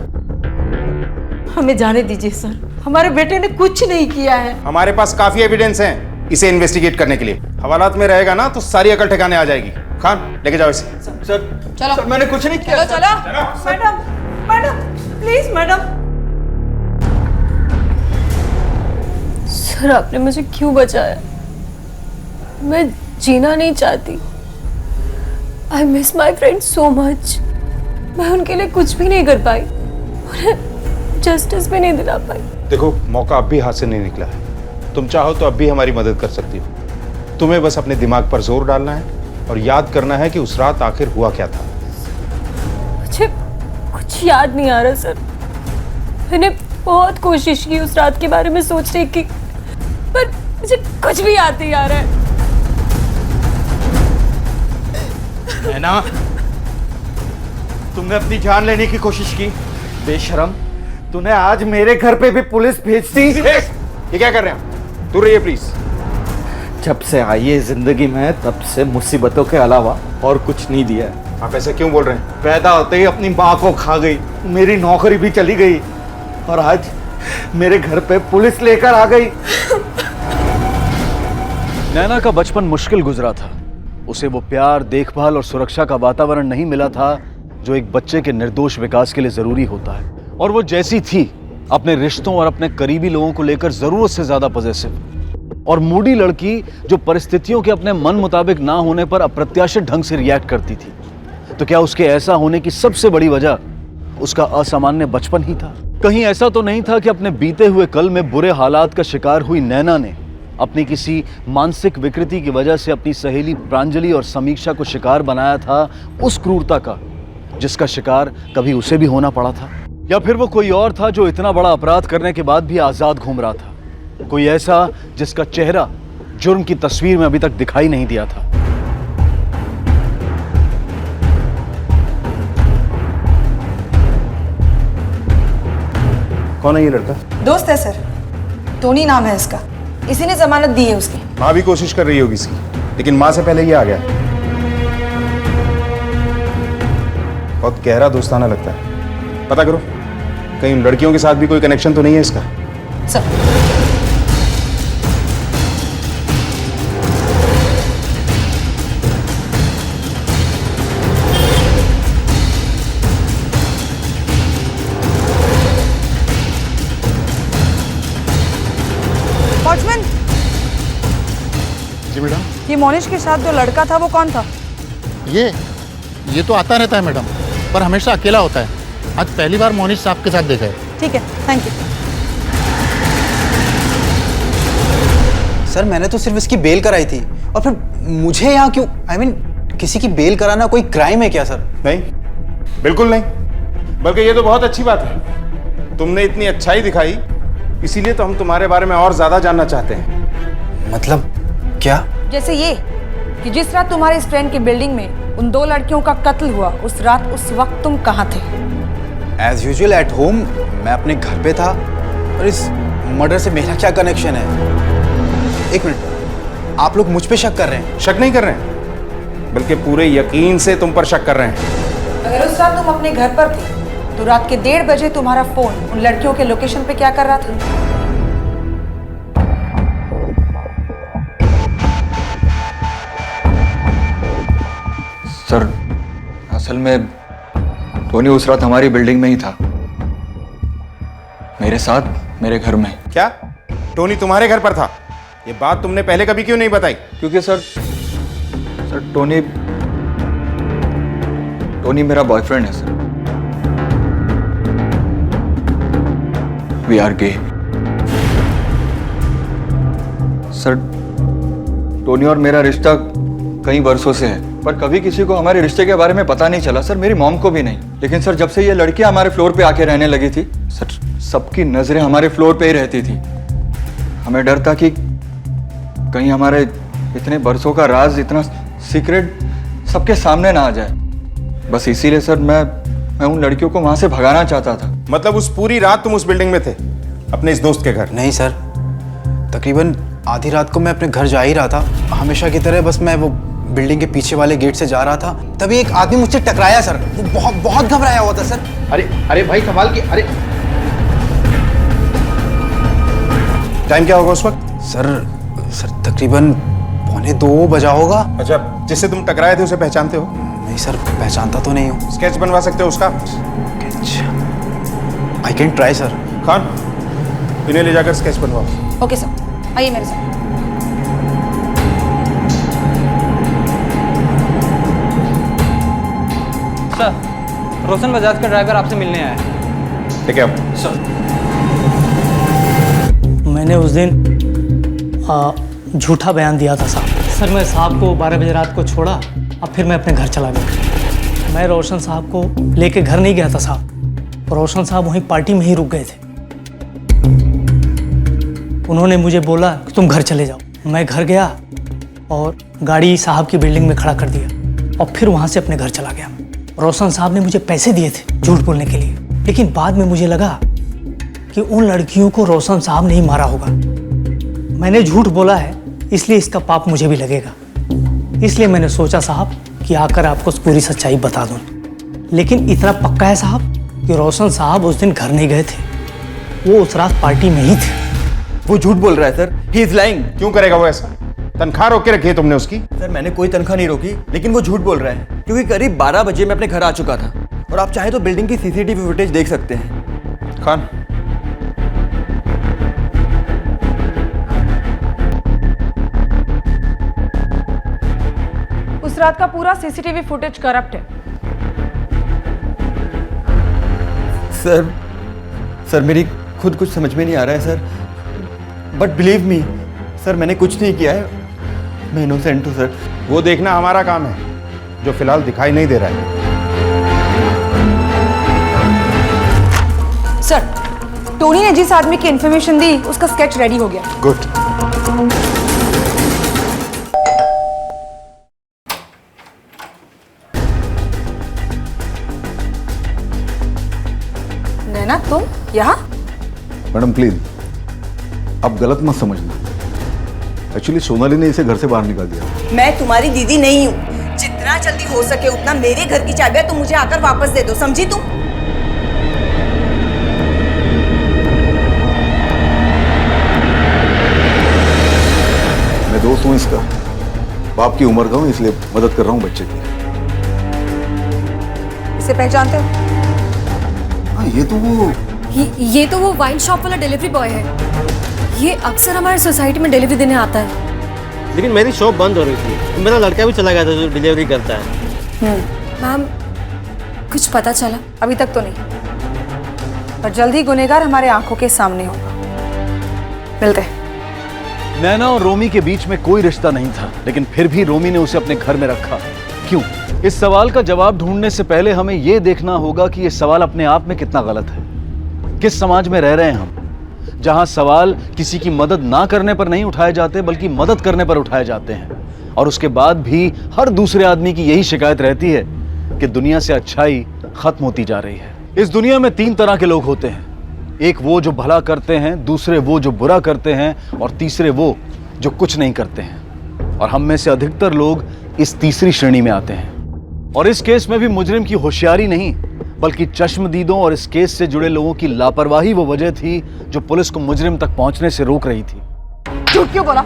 हमें जाने दीजिए सर, हमारे बेटे ने कुछ नहीं किया है। हमारे पास काफी एविडेंस हैं इसे इन्वेस्टिगेट करने के लिए। हवालात में रहेगा ना तो सारी अकल ठिकाने आ जाएगी। खान, लेके जाओ इसे। सर चलो। सर, मैंने कुछ नहीं किया। चलो। Madam please madam. सर आपने मुझे क्यों बचाया? मैं जीना नहीं चाहती। I miss my friend so much. मैं उनके लिए कुछ भी नहीं कर पाई, उन्हें जस्टिस भी नहीं दिला पाई। देखो, मौका अब भी हाथ से नहीं निकला है। तुम चाहो तो अब भी हमारी मदद कर सकती हो। तुम्हें बस अपने दिमाग पर जोर डालना है और याद करना है कि उस रात आखिर हुआ क्या था। मुझे कुछ याद नहीं आ रहा सर। मैंने बहुत कोशिश की उस रात के बारे में सोचने की, पर मुझे कुछ भी याद नहीं आ रहा है। नैना, तुमने अपनी जान लेने की कोशिश की, बेशरम। तूने आज मेरे घर पे भी पुलिस भेज दी। ये क्या कर रहे हैं? दूर रहिए प्लीज। जब से आई है जिंदगी में, तब से मुसीबतों के अलावा और कुछ नहीं दिया है। आप ऐसे क्यों बोल रहे हैं? पैदा होते ही अपनी माँ को खा गई, मेरी नौकरी भी चली गई, और आज मेरे घर पे पुलिस लेकर आ गई। नैना का बचपन मुश्किल गुजरा था। उसे वो प्यार, देखभाल और सुरक्षा का वातावरण नहीं मिला था जो एक बच्चे के निर्दोष विकास के लिए जरूरी होता है। और वो जैसी थी, अपने रिश्तों और अपने करीबी लोगों को लेकर जरूरत से ज्यादा पॉजिटिव और मूडी लड़की, जो परिस्थितियों के अपने मन मुताबिक ना होने पर अप्रत्याशित ढंग से रिएक्ट करती थी। तो क्या उसके ऐसा होने की सबसे बड़ी वजह उसका असामान्य बचपन ही था? कहीं ऐसा तो नहीं था कि अपने बीते हुए कल में बुरे हालात का शिकार हुई नैना ने अपनी किसी मानसिक विकृति की वजह से अपनी सहेली प्रांजलि और समीक्षा को शिकार बनाया था उस क्रूरता का जिसका शिकार कभी उसे भी होना पड़ा था? या फिर वो कोई और था जो इतना बड़ा अपराध करने के बाद भी आजाद घूम रहा था, कोई ऐसा जिसका चेहरा जुर्म की तस्वीर में अभी तक दिखाई नहीं दिया था? कौन है ये लड़का? दोस्त है सर, टोनी नाम है इसका। इसी ने जमानत दी है उसकी। माँ भी कोशिश कर रही होगी इसकी, लेकिन माँ से पहले ये आ गया। बहुत गहरा दोस्ताना लगता है। पता करो, कहीं उन लड़कियों के साथ भी कोई कनेक्शन तो नहीं है इसका? सर, वॉचमैन, जी मैडम। ये मोनिश के साथ जो लड़का था वो कौन था? ये तो आता रहता है मैडम, पर हमेशा अकेला होता है। आज पहली बार मोनिश साहब के साथ देखा है। ठीक है, थैंक यू। सर मैंने तो सिर्फ इसकी बेल कराई थी, और फिर मुझे यहाँ क्यों? I mean, किसी की बेल कराना कोई क्राइम है क्या सर? नहीं, बिल्कुल नहीं। बल्कि ये तो बहुत अच्छी बात है। तुमने इतनी अच्छाई दिखाई, इसीलिए तो हम तुम्हारे बारे में और ज्यादा जानना चाहते हैं। मतलब क्या? जैसे ये कि जिस रात तुम्हारे इस फ्रेंड की बिल्डिंग में उन 2 लड़कियों का कत्ल हुआ, उस रात उस वक्त तुम कहाँ थे? एज यूजुअल एट होम, मैं अपने घर पे था। और इस मर्डर से मेरा क्या कनेक्शन है? एक मिनट, आप लोग मुझ पे शक कर रहे हैं? शक नहीं कर रहे हैं, बल्कि पूरे यकीन से तुम पर शक कर रहे हैं। अगर उस रात तुम अपने घर पर थे तो रात के 1:30 बजे तुम्हारा फोन उन लड़कियों के लोकेशन पे क्या कर रहा था? सर असल में टोनी उस रात हमारी बिल्डिंग में ही था, मेरे साथ मेरे घर में। क्या टोनी तुम्हारे घर पर था? ये बात तुमने पहले कभी क्यों नहीं बताई? क्योंकि सर टोनी मेरा बॉयफ्रेंड है sir. We are gay. Sir Tony और मेरा रिश्ता कई वर्षों से है, पर कभी किसी को हमारे रिश्ते के बारे में पता नहीं चला सर, मेरी मॉम को भी नहीं। लेकिन सर जब से ये लड़कियां हमारे फ्लोर पे आके रहने लगी थी सर, सबकी नजरें हमारे फ्लोर पे ही रहती थी। हमें डर था कि कहीं हमारे इतने बरसों का राज, इतना सीक्रेट सबके सामने ना आ जाए। बस इसीलिए सर मैं उन लड़कियों को वहां से भगाना चाहता था। मतलब उस पूरी रात तुम उस बिल्डिंग में थे अपने इस दोस्त के घर? नहीं सर, तकरीबन आधी रात को मैं अपने घर जा ही रहा था, हमेशा की तरह। बस मैं वो बिल्डिंग के पीछे वाले गेट से जा रहा था, तभी एक आदमी मुझसे टकराया सर। वो बहुत घबराया हुआ था सर। अरे भाई कमाल की। अरे टाइम क्या होगा उस वक्त? सर तकरीबन 1:45 बजा होगा। अच्छा, जिससे तुम टकराए थे उसे पहचानते हो? नहीं सर, पहचानता तो नहीं हूँ। स्केच बनवा सकते हो उसका? I can try sir. Khan, इन्हें ले जाकर स्केच बनवाओ। ओके सर, आइए मेरे साथ। सर रोशन बजाज का ड्राइवर आपसे मिलने आया है। ठीक है सर। मैंने उस दिन झूठा बयान दिया था साहब। सर मैं साहब को 12 बजे रात को छोड़ा, अब फिर मैं अपने घर चला गया। मैं रोशन साहब को लेके घर नहीं गया था साहब, रोशन साहब वहीं पार्टी में ही रुक गए थे। उन्होंने मुझे बोला कि तुम घर चले जाओ। मैं घर गया और गाड़ी साहब की बिल्डिंग में खड़ा कर दिया और फिर वहाँ से अपने घर चला गया। रोशन साहब ने मुझे पैसे दिए थे झूठ बोलने के लिए, लेकिन बाद में मुझे लगा कि उन लड़कियों को रोशन साहब ने ही मारा होगा। मैंने झूठ बोला है, इसलिए इसका पाप मुझे भी लगेगा। इसलिए मैंने सोचा साहब कि आकर आपको पूरी सच्चाई बता दूं। लेकिन इतना पक्का है साहब कि रोशन साहब उस दिन घर नहीं गए थे, वो उस रात पार्टी में ही थे। वो झूठ बोल रहा है सर, ही इज लाइंग। क्यों करेगा वो ऐसा? तनख्वाह रोक के रखी है तुमने उसकी? सर मैंने कोई तनख्वाह नहीं रोकी, लेकिन वो झूठ बोल रहा है क्योंकि करीब 12 बजे मैं अपने घर आ चुका था। और आप चाहे तो बिल्डिंग की सीसीटीवी फुटेज देख सकते हैं। खान, उस रात का पूरा सीसीटीवी फुटेज करप्ट है। सर मेरी खुद कुछ समझ में नहीं आ रहा है sir, but believe me sir, मैंने कुछ नहीं किया है, मैं इनोसेंट हूँ सर। वो देखना हमारा काम है, जो फिलहाल दिखाई नहीं दे रहा है। सर, टोनी ने जिस आदमी की इंफॉर्मेशन दी उसका स्केच रेडी हो गया। गुड। नैना, तुम यहाँ? मैडम प्लीज, आप गलत मत समझना। एक्चुअली सोनाली ने इसे घर से बाहर निकाल दिया। मैं तुम्हारी दीदी नहीं हूँ। जितना जल्दी हो सके उतना मेरे घर की चाबियां तुम मुझे आकर वापस दे दो, समझी तुम? मैं दोस्त हूँ इसका, बाप की उम्र का हूँ, इसलिए मदद कर रहा हूँ बच्चे की। इसे पहचानते हो? हाँ, ये तो वो वाइन शॉप वाला डिलीवरी बॉय है। ये अक्सर हमारे सोसाइटी में डिलीवरी देने आता है। लेकिन मेरी शॉप बंद हो रही थी, मेरा लड़का भी चला गया था जो डिलीवरी करता है। मैम, कुछ पता चला? अभी तक तो नहीं, पर जल्द ही गुनहगार हमारे आंखों के सामने होगा। मिलते हैं। नैना और रोमी के बीच में कोई रिश्ता नहीं था, लेकिन फिर भी रोमी ने उसे अपने घर में रखा। क्यों? इस सवाल का जवाब ढूंढने से पहले हमें यह देखना होगा कि यह सवाल अपने आप में कितना गलत है। किस समाज में रह रहे हैं हम, जहां सवाल किसी की मदद ना करने पर नहीं उठाए जाते बल्कि मदद करने पर उठाए जाते हैं, और उसके बाद भी हर दूसरे आदमी की यही शिकायत रहती है कि दुनिया से अच्छाई खत्म होती जा रही है। इस दुनिया में 3 तरह के लोग होते हैं, एक वो जो भला करते हैं, दूसरे वो जो बुरा करते हैं, और तीसरे वो जो कुछ नहीं करते हैं। और हम में से अधिकतर लोग इस तीसरी श्रेणी में आते हैं। और इस केस में भी मुजरिम की होशियारी नहीं बल्कि चश्मदीदों और इस केस से जुड़े लोगों की लापरवाही वो वजह थी जो पुलिस को मुजरिम तक पहुंचने से रोक रही थी। झूठ क्यों बोला?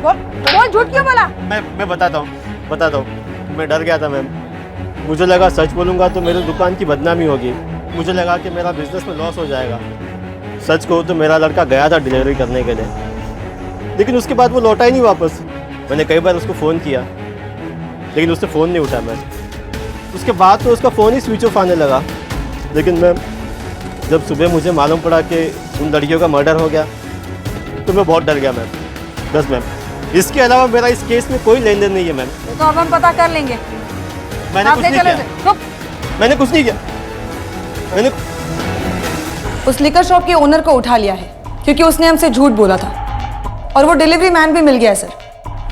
बोल झूठ क्यों बोला? मैं बताता हूँ। मैं डर गया था मैम। मुझे लगा सच बोलूँगा तो मेरी दुकान की बदनामी होगी। मुझे लगा कि मेरा बिजनेस में लॉस हो जाएगा। सच कहूँ तो मेरा लड़का गया था डिलीवरी करने के लिए, लेकिन उसके बाद वो लौटा ही नहीं वापस। मैंने कई बार उसको फ़ोन किया, लेकिन उसने फ़ोन नहीं उठाया। मैं उसके बाद तो उसका फ़ोन ही स्विच ऑफ आने लगा। लेकिन मैम, जब सुबह मुझे मालूम पड़ा कि उन लड़कियों का मर्डर हो गया तो मैं बहुत डर गया मैम। बस मैम, इसके अलावा मेरा इस केस में कोई लेन देन नहीं है मैम। तो अब हम पता कर लेंगे। मैंने कुछ नहीं किया। मैंने कुछ नहीं किया। मैंने उस लिकर शॉप के ओनर को उठा लिया है क्योंकि उसने हमसे झूठ बोला था, और वो डिलीवरी मैन भी मिल गया है सर।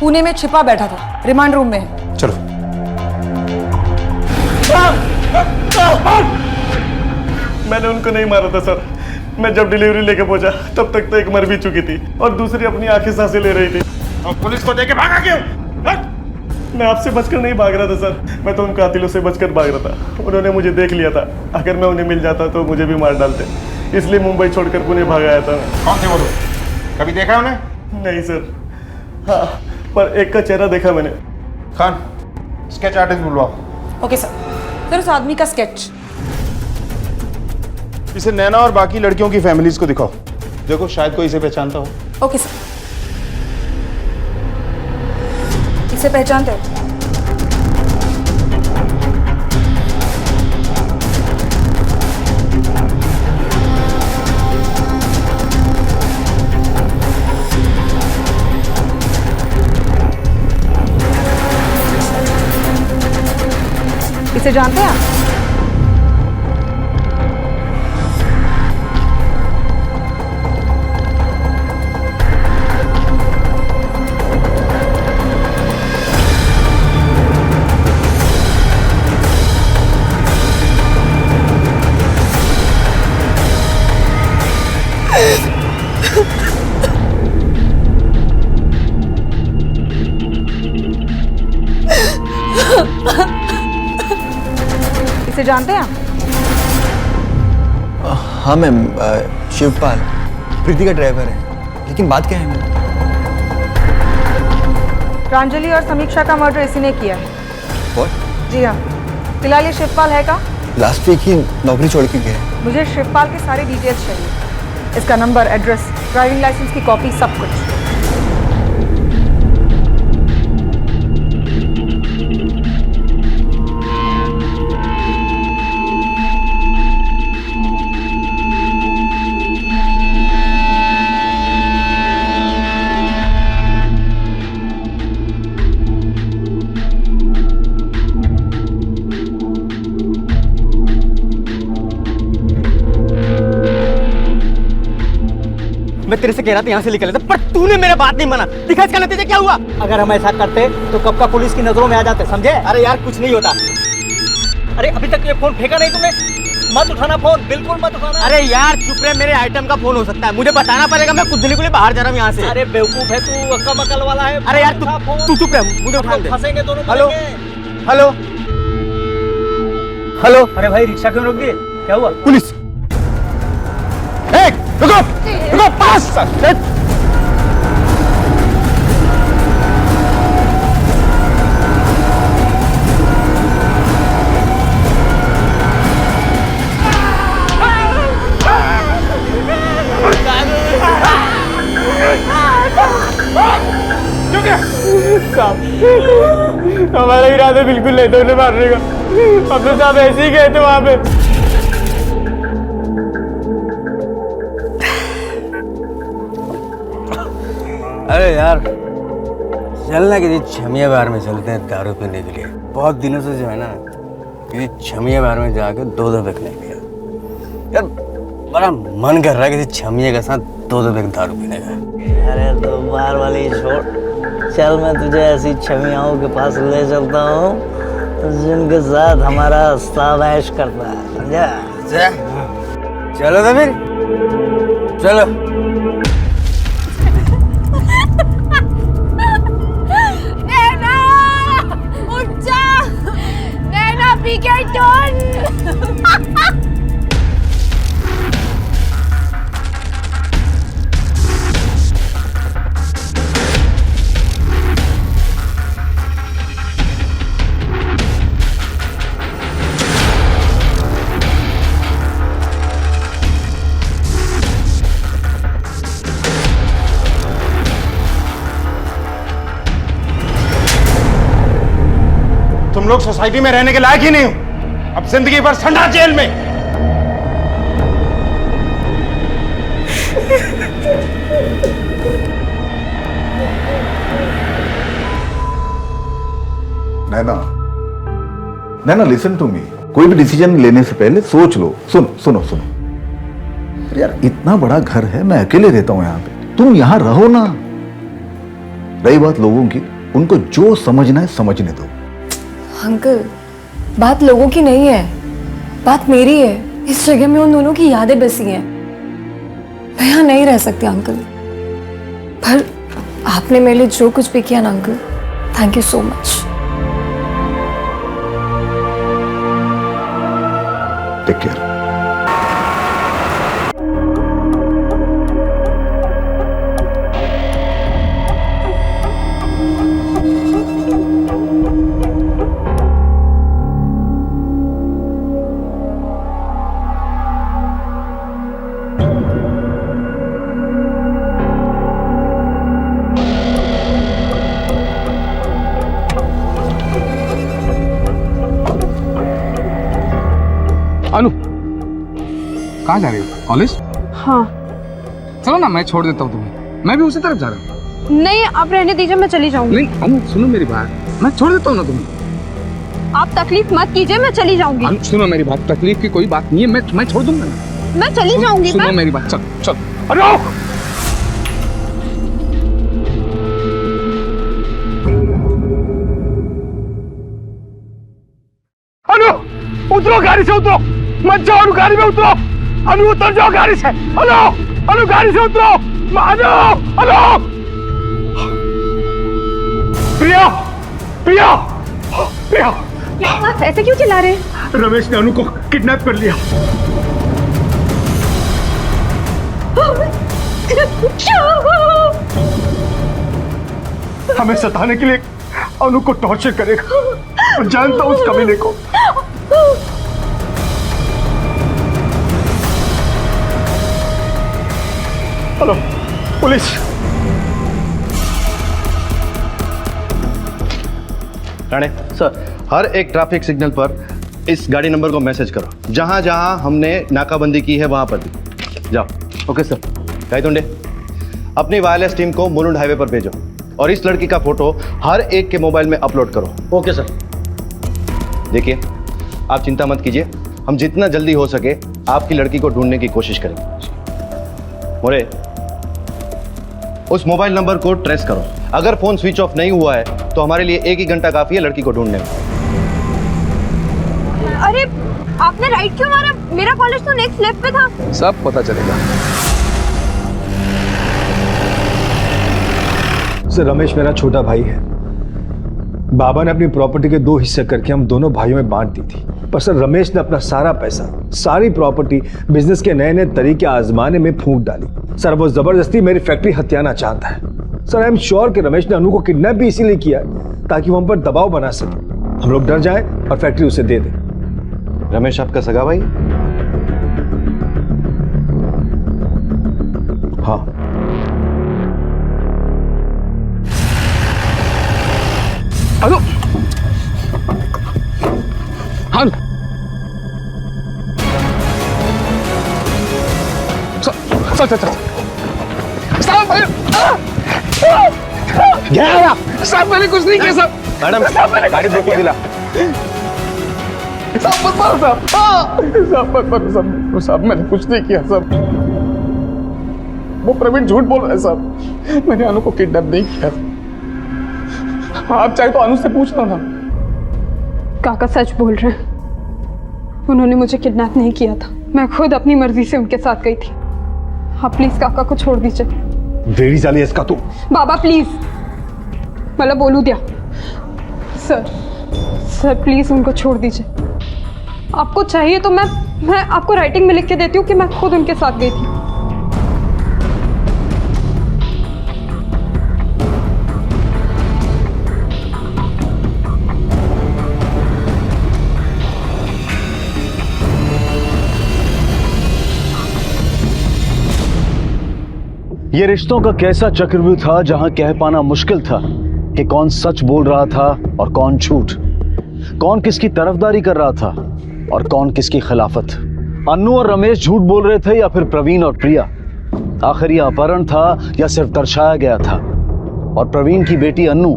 पुणे में छिपा बैठा था, रिमांड रूम में है। चलो। मैंने उनको नहीं मारा था सर। मैं जब डिलीवरी लेके पहुंचा तब तक तो एक मर भी चुकी थी और दूसरी अपनी आंखें सांसें ले रही थी। और पुलिस को देके भागा क्यों? मैं आपसे बचकर नहीं भाग रहा था सर, मैं तो उन कातिलों से बचकर भाग रहा था। उन्होंने मुझे देख लिया था, अगर मैं उन्हें मिल जाता तो मुझे भी मार डालते, इसलिए मुंबई छोड़कर पुणे भाग आया था। कौन थे वो लोग? कभी देखा उन्हें? नहीं सर। हाँ, पर एक का चेहरा देखा मैंने। खान, स्केच आर्टिस्ट बुलवाओ। Okay sir. सर, उस आदमी का स्केच। इसे नैना और बाकी लड़कियों की फैमिलीज को दिखाओ। देखो, शायद कोई इसे पहचानता हो। Okay sir. इसे पहचानते हो? इसे जानते हैं आप? इसे जानते हैं आप? हाँ मैम, शिवपाल प्रीति का ड्राइवर है। लेकिन बात क्या है मैम? प्रांजलि और समीक्षा का मर्डर इसी ने किया है। What? जी हाँ। फिलहाल ये शिवपाल है का? लास्ट वीक ही नौकरी छोड़ के गया। मुझे शिवपाल के सारे डिटेल्स चाहिए, इसका नंबर, एड्रेस, ड्राइविंग लाइसेंस की कॉपी, सब कुछ। मैं तेरे से कह रहा था यहाँ से निकल, पर तूने मेरा बात नहीं माना। दिखा इसका नतीजा क्या हुआ? अगर हम ऐसा करते तो कब का पुलिस की नजरों में आ जाते, समझे? अरे यार, कुछ नहीं होता। अरे अभी तक ये फोन फेंका नहीं तुमने? मत उठाना फोन, बिल्कुल मत उठाना। अरे यार चुप रहे, मेरे आइटम का फोन हो सकता है, मुझे बताना पड़ेगा। मैं कुछ दिन के लिए बाहर जा रहा हूँ यहाँ से। अरे बेवकूफ है तू, अक्का मकल वाला है। अरे यार तू चुप रहे, मुझे उठा दे। फंसेंगे दोनों। Hello hello hello. अरे भाई, रिक्शा क्यों रोक दिए? क्या हुआ? पुलिस। रुको रुको, पास। साहब, हमारा इरादा बिल्कुल नहीं था उन्हें मारने का। हम तो साहब ऐसे ही गए थे वहां पे। अरे यार, चलना किसी छमिया बार में चलते हैं दारू पीने के लिए। बहुत दिनों से जो है ना, किसी छमिया बार में जाके दो पैक नहीं पिया यार। बड़ा मन कर रहा है किसी छमिया के साथ दो पैक दारू पीने का। अरे तो बार वाली छोड़, चल मैं तुझे ऐसी छमियाओं के पास ले चलता हूँ जिनके साथ हमारा सावैश करता है, समझा? चलो तो फिर चलो। नैना उठ जा, नैना पी के टोन। तुम लोग सोसाइटी में रहने के लायक ही नहीं हो। अब जिंदगी भर संडा जेल में। नैना लिसन टू मी। कोई भी डिसीजन लेने से पहले सोच लो। सुनो। अरे यार, इतना बड़ा घर है, मैं अकेले रहता हूं यहाँ पे, तुम यहाँ रहो ना। रही बात लोगों की, उनको जो समझना है समझने दो। अंकल, बात लोगों की नहीं है, बात मेरी है। इस जगह में उन दोनों की यादें बसी हैं। मैं यहाँ नहीं रह सकती अंकल, पर आपने मेरे लिए जो कुछ भी किया ना uncle, thank you so much. Take care. Anu, कहाँ जा रही हो? कॉलेज? हाँ। चलो ना, मैं छोड़ देता हूँ तुम्हें। मैं भी उसी तरफ जा रहा हूँ। नहीं, आप रहने दीजिए, मैं चली जाऊंगी। नहीं अनु, सुनो मेरी बात, मैं छोड़ देता हूँ ना तुम्हें। आप तकलीफ मत कीजिए, मैं चली जाऊंगी। अनु सुनो मेरी बात, तकलीफ की कोई बात नहीं है, मैं छोड़ दूंगा ना। मैं चली जाऊंगी। सुनो मेरी बात, चल। अनु, अनु, उतरो गाड़ी से, उतरो मत जाओ। अनु गाड़ी में उतरो। अनु उतर जाओ गाड़ी से। अनु गाड़ी से उतरो। अनु प्रिया। आप ऐसे क्यों चिल्ला रहे हैं? रमेश ने अनु को किडनैप कर लिया। हमें सताने के लिए अनु को टॉर्चर करेगा। और जानता हूं उस कमीने को। Hello police. राणे सर, हर एक ट्रैफिक सिग्नल पर इस गाड़ी नंबर को मैसेज करो। जहां जहां हमने नाकाबंदी की है वहां पर भी जाओ। Okay sir. गायतोंडे, अपनी वायरलेस टीम को मुलुंड हाईवे पर भेजो और इस लड़की का फोटो हर एक के मोबाइल में अपलोड करो। Okay sir. देखिए, आप चिंता मत कीजिए, हम जितना जल्दी हो सके आपकी लड़की को ढूंढने की कोशिश करेंगे। मोरे, उस मोबाइल नंबर को ट्रेस करो। अगर फोन स्विच ऑफ नहीं हुआ है तो हमारे लिए 1 ही घंटा काफी है लड़की को ढूंढने में। अरे आपने राइट क्यों मारा? मेरा कॉलेज तो नेक्स्ट लेफ्ट पे था। सब पता चलेगा। सर, रमेश मेरा छोटा भाई है। बाबा ने अपनी प्रॉपर्टी के 2 हिस्से करके हम दोनों भाइयों में बांट दी थी, पर सर रमेश ने अपना सारा पैसा, सारी प्रॉपर्टी बिजनेस के नए नए तरीके आजमाने में फूंक डाली। सर, वो जबरदस्ती मेरी फैक्ट्री हथियाना चाहता है। सर, आई एम श्योर कि रमेश ने अनु को किडनैप भी इसीलिए किया है ताकि वो हम पर दबाव बना सके, हम लोग डर जाएं और फैक्ट्री उसे दे दें। रमेश आपका सगा भाई? हाँ। अनु हाँ चल चल चल साहब साहब मैंने कुछ नहीं किया साहब। मैडम गाड़ी रोक दिला। साहब मत मारो साहब। साहब मत मारो साहब। साहब मैंने कुछ नहीं किया साहब। वो प्रवीण झूठ बोल रहा है साहब। मैंने अनु को किडनैप नहीं किया। आप चाहे तो अनु से पूछना ना। काका सच बोल रहे हैं, उन्होंने मुझे किडनैप नहीं किया था। मैं खुद अपनी मर्जी से उनके साथ गई थी। आप प्लीज काका को छोड़ दीजिए। वेरी झाली आहेस का तू? बाबा प्लीज मला बोलू द्या। सर प्लीज उनको छोड़ दीजिए। आपको चाहिए तो मैं आपको राइटिंग में लिख के देती हूँ कि मैं खुद उनके साथ गई थी। ये रिश्तों का कैसा चक्रव्यूह था जहां कह पाना मुश्किल था कि कौन सच बोल रहा था और कौन झूठ, कौन किसकी तरफदारी कर रहा था और कौन किसकी खिलाफत। अन्नू और रमेश झूठ बोल रहे थे या फिर प्रवीण और प्रिया। आखिर ये अपहरण था या सिर्फ दर्शाया गया था? और प्रवीण की बेटी अन्नू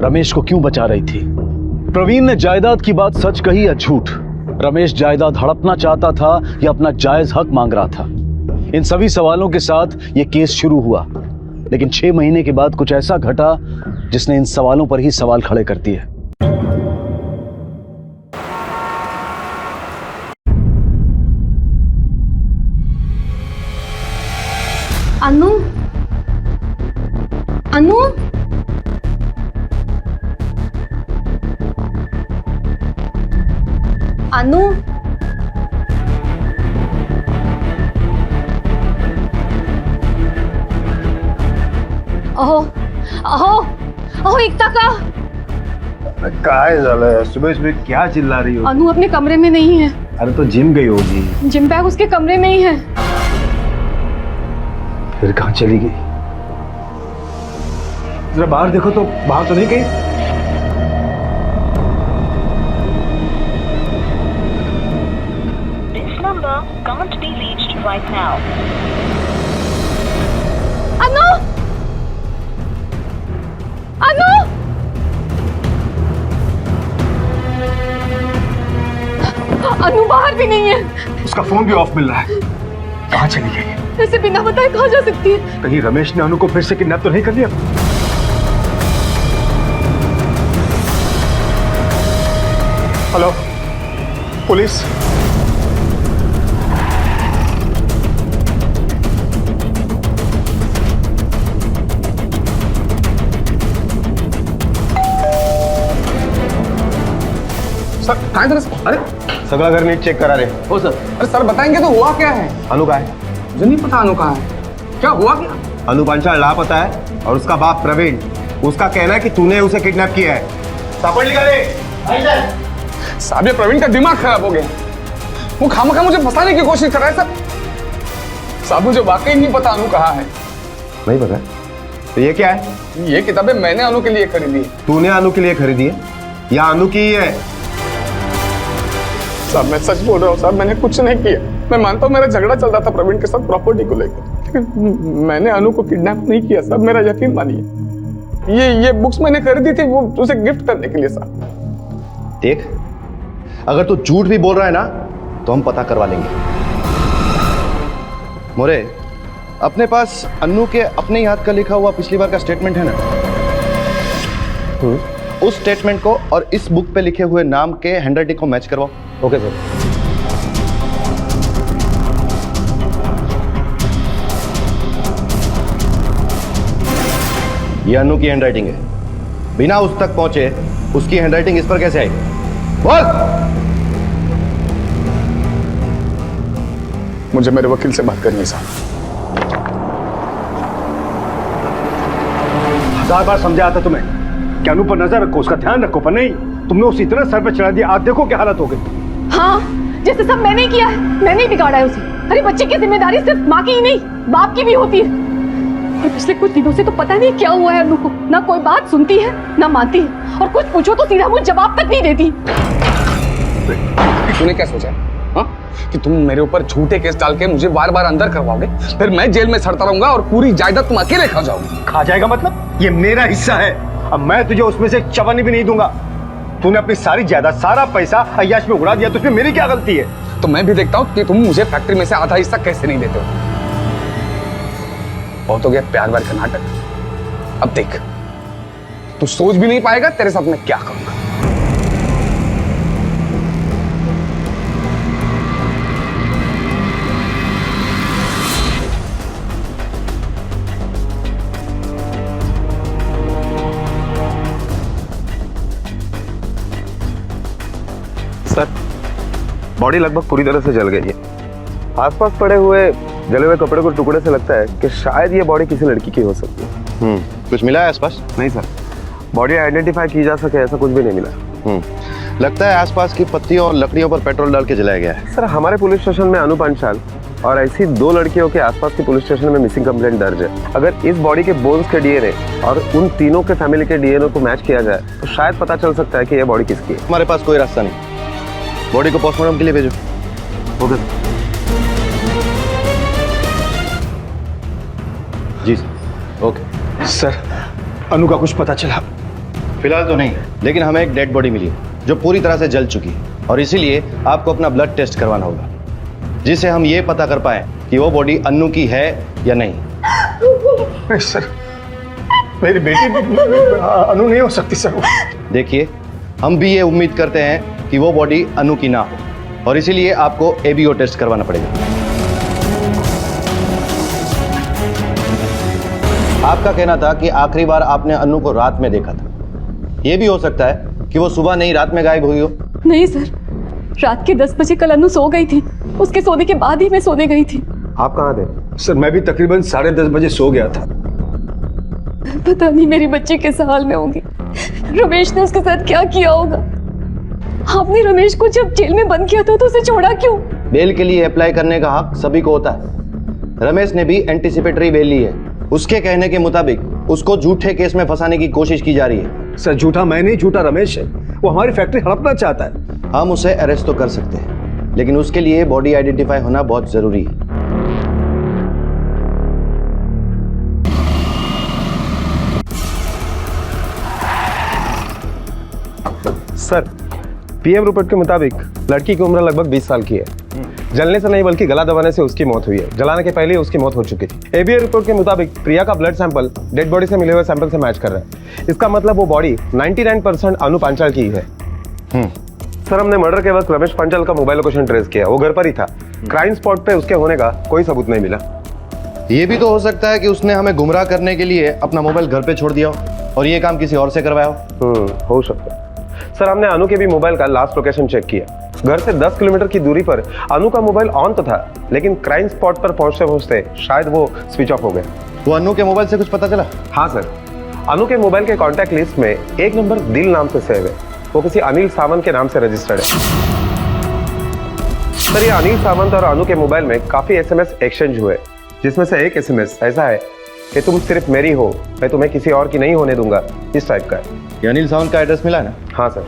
रमेश को क्यों बचा रही थी? प्रवीण ने जायदाद की बात सच कही या झूठ? रमेश जायदाद हड़पना चाहता था या अपना जायज हक मांग रहा था? इन सभी सवालों के साथ ये केस शुरू हुआ, लेकिन 6 महीने के बाद कुछ ऐसा घटा जिसने इन सवालों पर ही सवाल खड़े कर दिए। अनु अनु अनु अहो अहो अहो एकता का काय झालं? सुबह सुबह क्या चिल्ला रही हो? अनु अपने कमरे में नहीं है। अरे तो जिम गई होगी। जिम बैग उसके कमरे में ही है। फिर कहाँ चली गई? जरा बाहर देखो तो, बाहर तो नहीं गई? This number can't be reached right now. अनु अनु अनु बाहर भी नहीं है। उसका फोन भी ऑफ मिल रहा है। कहाँ चली गई? ऐसे बिना बताए कहाँ जा सकती है? कहीं रमेश ने अनु को फिर से किडनैप तो नहीं कर लिया? Hello police? सर कहाँ थे? अरे सगळं घर नीट चेक करा रे। हो सर। अरे सर बताएंगे तो हुआ क्या है? अनु का है? मुझे नहीं पता अनु कहाँ है। क्या हुआ क्या? अनु पांचाल लापता है और उसका बाप प्रवीण, उसका कहना है कि तूने उसे किडनैप किया है। सापड़ लिखा रे। साहब ये प्रवीण का दिमाग खराब हो गया। वो खामखा मुझे फंसाने की कोशिश कर रहा है सर। साहब मुझे वाकई नहीं पता अनु कहाँ है। नहीं पता? तो ये क्या है? ये किताबें मैंने अनु के लिए खरीदी है। तूने अनु के लिए खरीदी है या अनु की ही है? साहब मैं सच बोल रहा हूँ साहब, मैंने कुछ नहीं किया। मैं मानता हूँ मेरा झगड़ा चल रहा था प्रवीण के साथ प्रॉपर्टी को लेकर, लेकिन मैंने अनु को किडनैप नहीं किया साहब, मेरा यकीन मानिए। ये बुक्स मैंने खरीदी थी वो उसे गिफ्ट करने के लिए साहब। देख, अगर तू झूठ भी बोल रहा है ना तो हम पता करवा लेंगे। मोरे, अपने पास अन्नू के अपने ही हाथ का लिखा हुआ पिछली बार का स्टेटमेंट है ना? उस स्टेटमेंट को और इस बुक पे लिखे हुए नाम के हैंडराइटिंग को मैच करवाओ। Okay sir. ये अनु की हैंडराइटिंग है। बिना उस तक पहुंचे उसकी हैंडराइटिंग इस पर कैसे आई? बोल। मुझे मेरे वकील से बात करनी है साहब। 1000 बार समझाया था तुम्हें कि अनु पर नजर रखो, उसका ध्यान रखो, पर नहीं, तुमने उसे इतना सर पे चढ़ा दिया। आज देखो क्या हालत हो गई। हाँ, जैसे सब मैंने ही किया है, मैंने ही बिगाड़ा है उसे। अरे बच्चे की जिम्मेदारी सिर्फ माँ की ही नहीं, बाप की भी होती है। और पिछले कुछ दिनों से तो पता नहीं क्या हुआ है अनु को, ना कोई बात सुनती है ना मानती है, और कुछ पूछो तो सीधा मुझे जवाब तक नहीं देती। तूने क्या सोचा हाँ? कि तुम मेरे ऊपर झूठे केस डाल के मुझे बार बार अंदर करवाओगे, फिर मैं जेल में सड़ता रहूंगा और पूरी जायदाद तुम अकेले खा जाओगे। खा जाएगा मतलब? ये मेरा हिस्सा है, अब मैं तुझे उसमें से चवन्नी भी नहीं दूंगा। तूने अपनी सारी जायदाद, सारा पैसा अय्याश में उड़ा दिया, तो उसमें मेरी क्या गलती है? तो मैं भी देखता हूँ कि तुम मुझे फैक्ट्री में से आधा हिस्सा कैसे नहीं देते हो। बहुत हो गया प्यार वार का नाटक, अब देख तू सोच भी नहीं पाएगा तेरे साथ मैं क्या करूंगा। सर, बॉडी लगभग पूरी तरह से जल गई है। आसपास पड़े हुए जले हुए कपड़े को टुकड़े से लगता है कि शायद ये बॉडी किसी लड़की की हो सकती है। कुछ मिला है आसपास? नहीं सर, बॉडी आइडेंटिफाई की जा सके ऐसा कुछ भी नहीं मिला। लगता है आसपास की पत्तियों और लकड़ियों पर पेट्रोल डाल के जलाया गया है। सर, हमारे पुलिस स्टेशन में अनु पांचाल और ऐसी 2 लड़कियों के आसपास के पुलिस स्टेशन में मिसिंग कंप्लेंट दर्ज है। अगर इस बॉडी के बोन्स के डीएनए और उन तीनों के फैमिली के डीएनए को मैच किया जाए तो शायद पता चल सकता है कि यह बॉडी किसकी है। हमारे पास कोई रास्ता नहीं, बॉडी को पोस्टमार्टम के लिए भेजो। ओके जी सर। ओके सर, अनु का कुछ पता चला? फिलहाल तो नहीं, लेकिन हमें एक डेड बॉडी मिली है जो पूरी तरह से जल चुकी है, और इसीलिए आपको अपना ब्लड टेस्ट करवाना होगा, जिससे हम ये पता कर पाए कि वो बॉडी अन्नू की है या नहीं। नहीं सर, मेरी बेटी अनु नहीं हो सकती सर। देखिए, हम भी ये उम्मीद करते हैं कि वो बॉडी अनु की ना हो, और इसीलिए आपको एबीओ टेस्ट करवाना पड़ेगा। आपका कहना था कि आखिरी बार आपने अनु को रात में देखा था। यह भी हो सकता है कि वो सुबह नहीं रात में गायब हुई हो। नहीं सर, रात के 10 बजे कल अनु सो गई थी, उसके सोने के बाद ही मैं सोने गई थी। आप कहाँ थे? सर, मैं भी तकरीबन 10:30 बजे सो गया था। पता नहीं मेरी बच्ची किस हाल में होगी, रमेश ने उसके साथ क्या किया होगा। आपने रमेश को जब जेल में बंद किया था तो उसे छोड़ा क्यों? बेल के लिए अप्लाई करने का हक सभी को होता है। रमेश ने भी एंटीसिपेटरी बेल ली है। उसके कहने के मुताबिक उसको झूठे केस में फंसाने की कोशिश की जा रही है। सर, झूठा मैं नहीं, झूठा रमेश है। वो हमारी फैक्ट्री हड़पना चाहता है। हम उसे अरेस्ट तो कर सकते हैं, लेकिन उसके लिए बॉडी आइडेंटिफाई होना बहुत जरूरी है। सर, पीएम रिपोर्ट के मुताबिक लड़की की उम्र लगभग 20 साल की है। जलने से नहीं बल्कि गला दबाने से उसकी मौत हुई है। जलाने के पहले उसकी मौत हो चुकी थी। एबीओ रिपोर्ट के मुताबिक प्रिया का ब्लड सैंपल डेड बॉडी से मिले हुए सैंपल से मैच कर रहा है। इसका मतलब वो बॉडी 99% अनु पांचाल की है। सर, हमने मर्डर के वक्त रमेश पांचाल का मोबाइल लोकेशन ट्रेस किया, वो घर पर ही था। क्राइम स्पॉट पे उसके होने का कोई सबूत नहीं मिला। ये भी तो हो सकता है कि उसने हमें गुमराह करने के लिए अपना मोबाइल घर पे छोड़ दिया हो और ये काम किसी और से करवाया हो। हो सकता है। सर, हमने अनु के भी मोबाइल का लास्ट लोकेशन चेक किया। घर से 10 किलोमीटर की दूरी पर अनु का मोबाइल ऑन तो था, लेकिन क्राइम स्पॉट पर पहुंचते पहुंचते शायद वो स्विच ऑफ हो गया। वो अनु के मोबाइल से कुछ पता चला? हाँ सर, अनु के मोबाइल के कॉन्टैक्ट लिस्ट में एक नंबर दिल नाम से सेव है। वो किसी अनिल सावंत के नाम से रजिस्टर्ड है। सर, ये अनिल सावंत और अनु के मोबाइल में काफी एसएमएस एक्सचेंज हुए, जिसमें से एक एसएमएस ऐसा है कि तुम सिर्फ मेरी हो, मैं तुम्हें किसी और की नहीं होने दूंगा, इस टाइप का है। ये अनिल सावंत का एड्रेस मिला है ना? हाँ सर।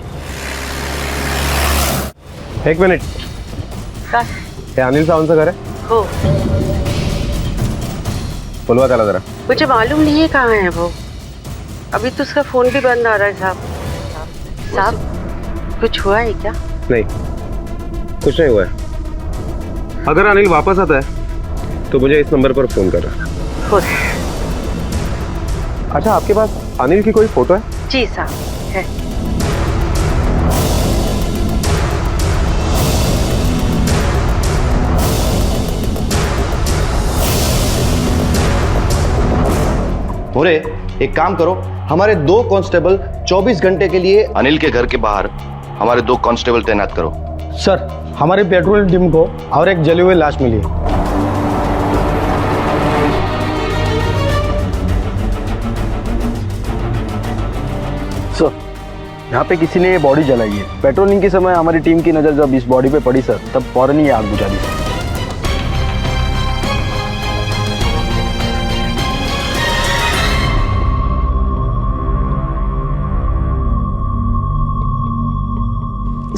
एक मिनट, ये अनिल सावंत का घर है? हो, बुलवा चला जरा। मुझे मालूम नहीं है कहाँ है वो। अभी तो उसका फोन भी बंद आ रहा है साहब। साहब, कुछ हुआ है क्या? नहीं, कुछ नहीं हुआ है। अगर अनिल वापस आता है तो मुझे इस नंबर पर फोन कर रहा। अच्छा, आपके पास अनिल की कोई फोटो है? जी साहब, है। मोरे, एक काम करो, हमारे 2 कांस्टेबल 24 घंटे के लिए अनिल के घर के बाहर हमारे 2 कांस्टेबल तैनात करो। सर, हमारे पेट्रोल टीम को और एक जली हुई लाश मिली है। सर, यहाँ पे किसी ने ये बॉडी जलाई है। पेट्रोलिंग के समय हमारी टीम की नज़र जब इस बॉडी पे पड़ी सर, तब फौरन ही आग बुझा दी सर।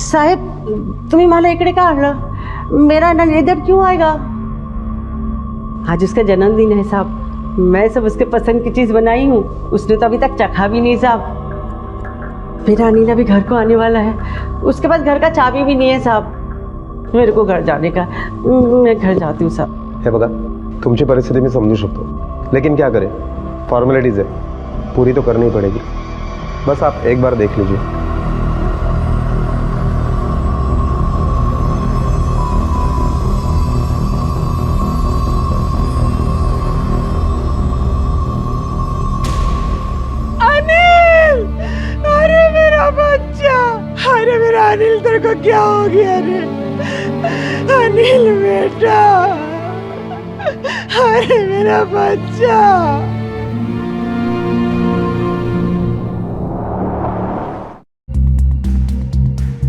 साहेब तुम्ही मला इकडे का आणलं? मेरा अनल इधर क्यों आएगा? आज उसका जन्मदिन है साहब, मैं सब उसके पसंद की चीज़ बनाई हूँ, उसने तो अभी तक चखा भी नहीं साहब। मेरा अनिल अभी घर को आने वाला है, उसके पास घर का चाबी भी नहीं है साहब। मेरे को घर जाने का, मैं घर जाती हूँ साहब। हे बघा, तुमची परिस्थिती मी समजू शकतो, लेकिन क्या करें, फॉर्मेलिटीज है, पूरी तो करनी पड़ेगी। बस आप एक बार देख लीजिए। अनिल, अरे मेरा बच्चा, अरे मेरा अनिल, तेरे को क्या हो गया रे? अनिल बेटा, अरे मेरा बच्चा।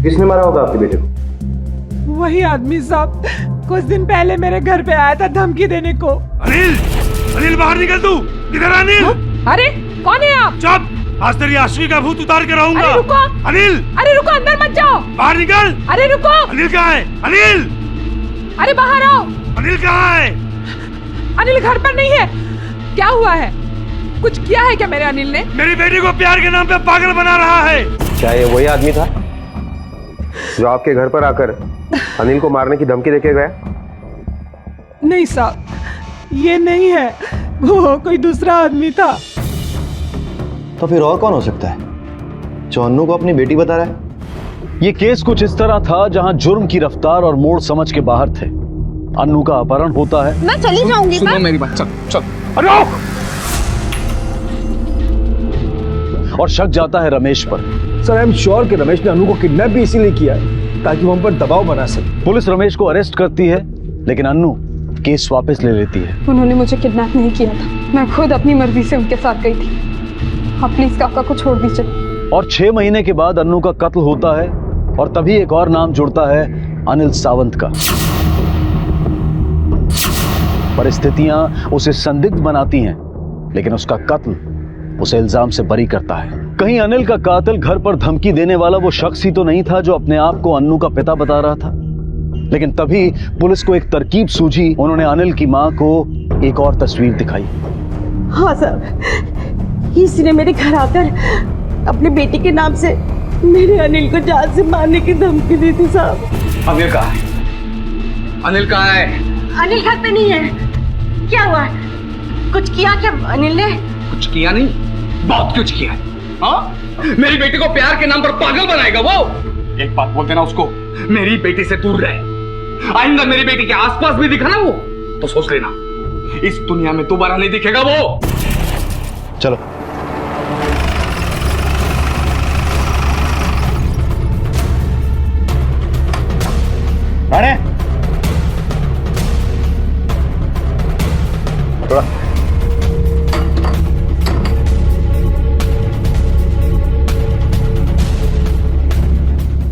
किसने मारा होगा आपके बेटे को? वही आदमी साहब कुछ दिन पहले मेरे घर पे आया था धमकी देने को। अनिल, अनिल बाहर निकल तू। किधर अनिल? अरे कौन है आप? चुप, आज तेरी आश्वी का भूत उतार के रहूंगा। अरे रुको, अनिल, अरे रुको, अंदर मत जाओ। बाहर निकल। अरे रुको। अनिल कहाँ है? अनिल, अरे बाहर आओ। अनिल कहाँ है? अनिल घर पर नहीं है। क्या हुआ है? कुछ किया है क्या मेरे अनिल ने? मेरी बेटी को प्यार के नाम पे पागल बना रहा है। क्या ये वही आदमी था जो आपके घर पर आकर अनिल को मारने की धमकी देके गया? नहीं साहब, ये नहीं है, वो कोई दूसरा आदमी था। तो फिर और कौन हो सकता है जो अन्नू को अपनी बेटी बता रहा है? ये केस कुछ इस तरह था जहां जुर्म की रफ्तार और मोड़ समझ के बाहर थे। अन्नू का अपहरण होता है। मैं चली जाऊंगी। सुनो मेरी बात, चल चल। अरे और शक जाता है रमेश पर। सर, आई एम श्योर कि रमेश ने अनु को किडनैप भी इसीलिए किया है ताकि वो हम पर दबाव बना सके। पुलिस रमेश को अरेस्ट करती है, लेकिन अन्नू केस वापस ले लेती है। उन्होंने मुझे किडनैप नहीं किया था, मैं खुद अपनी मर्जी से उनके साथ गई थी। आप प्लीज काका को छोड़ दीजिए। और 6 महीने के बाद अन्नू का कत्ल होता है और तभी एक और नाम जुड़ता है अनिल सावंत का। परिस्थितियां उसे संदिग्ध बनाती हैं, लेकिन उसका कत्ल उसे इल्जाम से बरी करता है। कहीं अनिल का कातिल घर पर धमकी देने वाला वो शख्स ही तो नहीं था जो अपने आप को अन्नू का पिता बता रहा था। लेकिन तभी पुलिस को एक तरकीब सूझी। उन्होंने अनिल की मां को एक और तस्वीर दिखाई। हाँ साहब, इसने मेरे घर आकर अपनी बेटी के नाम से मेरे अनिल को जान से मारने की धमकी दी थी साहब। अनिल कहाँ है? अनिल कहाँ है? अनिल घर पे नहीं है। क्या हुआ? कुछ किया क्या अनिल ने? कुछ किया नहीं, बहुत कुछ किया है। हाँ? मेरी बेटी को प्यार के नाम पर पागल बनाएगा वो। एक बात बोल देना उसको, मेरी बेटी से दूर रहे। आइंदा मेरी बेटी के आसपास भी दिखा ना वो, तो सोच लेना इस दुनिया में दोबारा नहीं दिखेगा वो। चलो। राणे, थोड़ा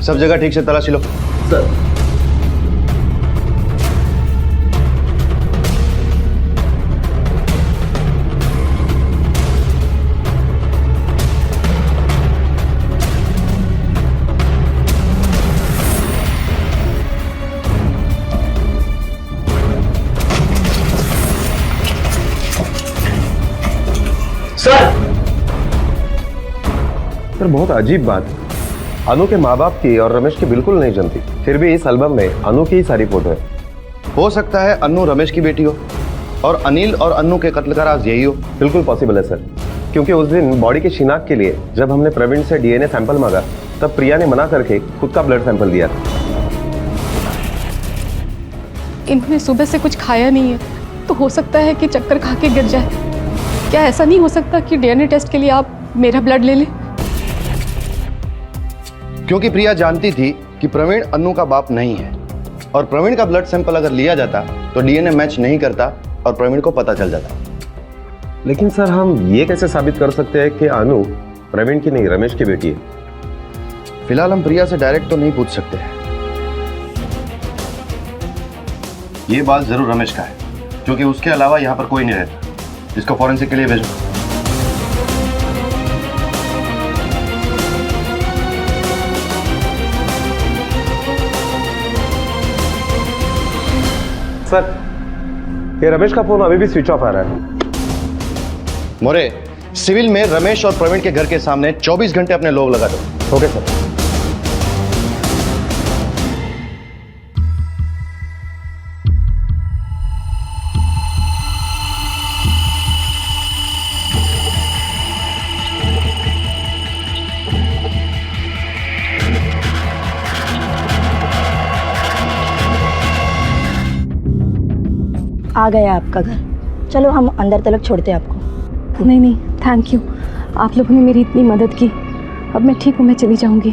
सब जगह ठीक से तलाशी लो। सर। सर, बहुत अजीब बात, अनु के माँ बाप की और रमेश की बिल्कुल नहीं जनती, फिर भी इस एल्बम में अनु की ही सारी फोटो है। हो सकता है अन्नू रमेश की बेटी हो और अनिल और अन्नू के कत्ल का राज यही हो। बिल्कुल पॉसिबल है सर, क्योंकि उस दिन बॉडी की शिनाख्त के लिए जब हमने प्रवीण से डीएनए सैंपल मांगा, तब प्रिया ने मना करके खुद का ब्लड सैंपल दिया था। इन्होंने सुबह से कुछ खाया नहीं है, तो हो सकता है कि चक्कर खा के गिर जाए। क्या ऐसा नहीं हो सकता कि डीएनए टेस्ट के लिए आप मेरा ब्लड ले लें? क्योंकि प्रिया जानती थी कि प्रवीण अन्नू का बाप नहीं है, और प्रवीण का ब्लड सैंपल अगर लिया जाता तो डीएनए मैच नहीं करता और प्रवीण को पता चल जाता। लेकिन सर, हम ये कैसे साबित कर सकते हैं कि अनु प्रवीण की नहीं रमेश की बेटी है? फिलहाल हम प्रिया से डायरेक्ट तो नहीं पूछ सकते हैं। ये बात जरूर रमेश का है, क्योंकि उसके अलावा यहाँ पर कोई नहीं रहता। इसको फॉरेंसिक के लिए भेजो। सर, ये रमेश का फोन अभी भी स्विच ऑफ आ रहा है। मोरे, सिविल में रमेश और प्रवीण के घर के सामने 24 घंटे अपने लोग लगा दो। Okay sir. आ गया आपका घर। चलो हम अंदर तक छोड़ते हैं आपको। नहीं नहीं, थैंक यू, आप लोगों ने मेरी इतनी मदद की। अब मैं ठीक हूँ, मैं चली जाऊंगी।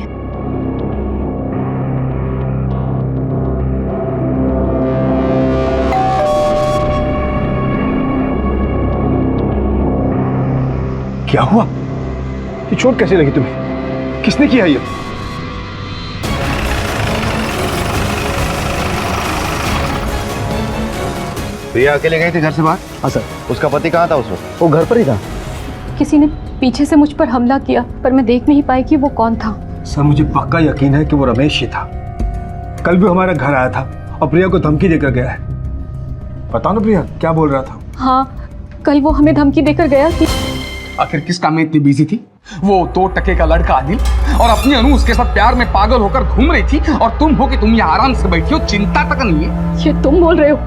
क्या हुआ? ये चोट कैसे लगी तुम्हें? किसने किया ये? प्रिया अकेले गई थी घर से बाहर? हाँ सर। उसका पति कहाँ था उस वक्त? वो घर पर ही था। किसी ने पीछे से मुझ पर हमला किया, पर मैं देख नहीं पाई कि वो कौन था। सर, मुझे पक्का यकीन है कि वो रमेश ही था। कल भी हमारे घर आया था और प्रिया को धमकी देकर गया है। बताओ ना प्रिया, क्या बोल रहा था? हाँ, कल वो हमें धमकी देकर गया कि आखिर किस काम में इतनी बिजी थी? वो 2 टके का लड़का आदिल और अपनी अनु उसके साथ प्यार में पागल होकर घूम रही थी, और तुम हो कि तुम यहाँ आराम से बैठी हो, चिंता तक नहीं है। ये तुम बोल रहे हो,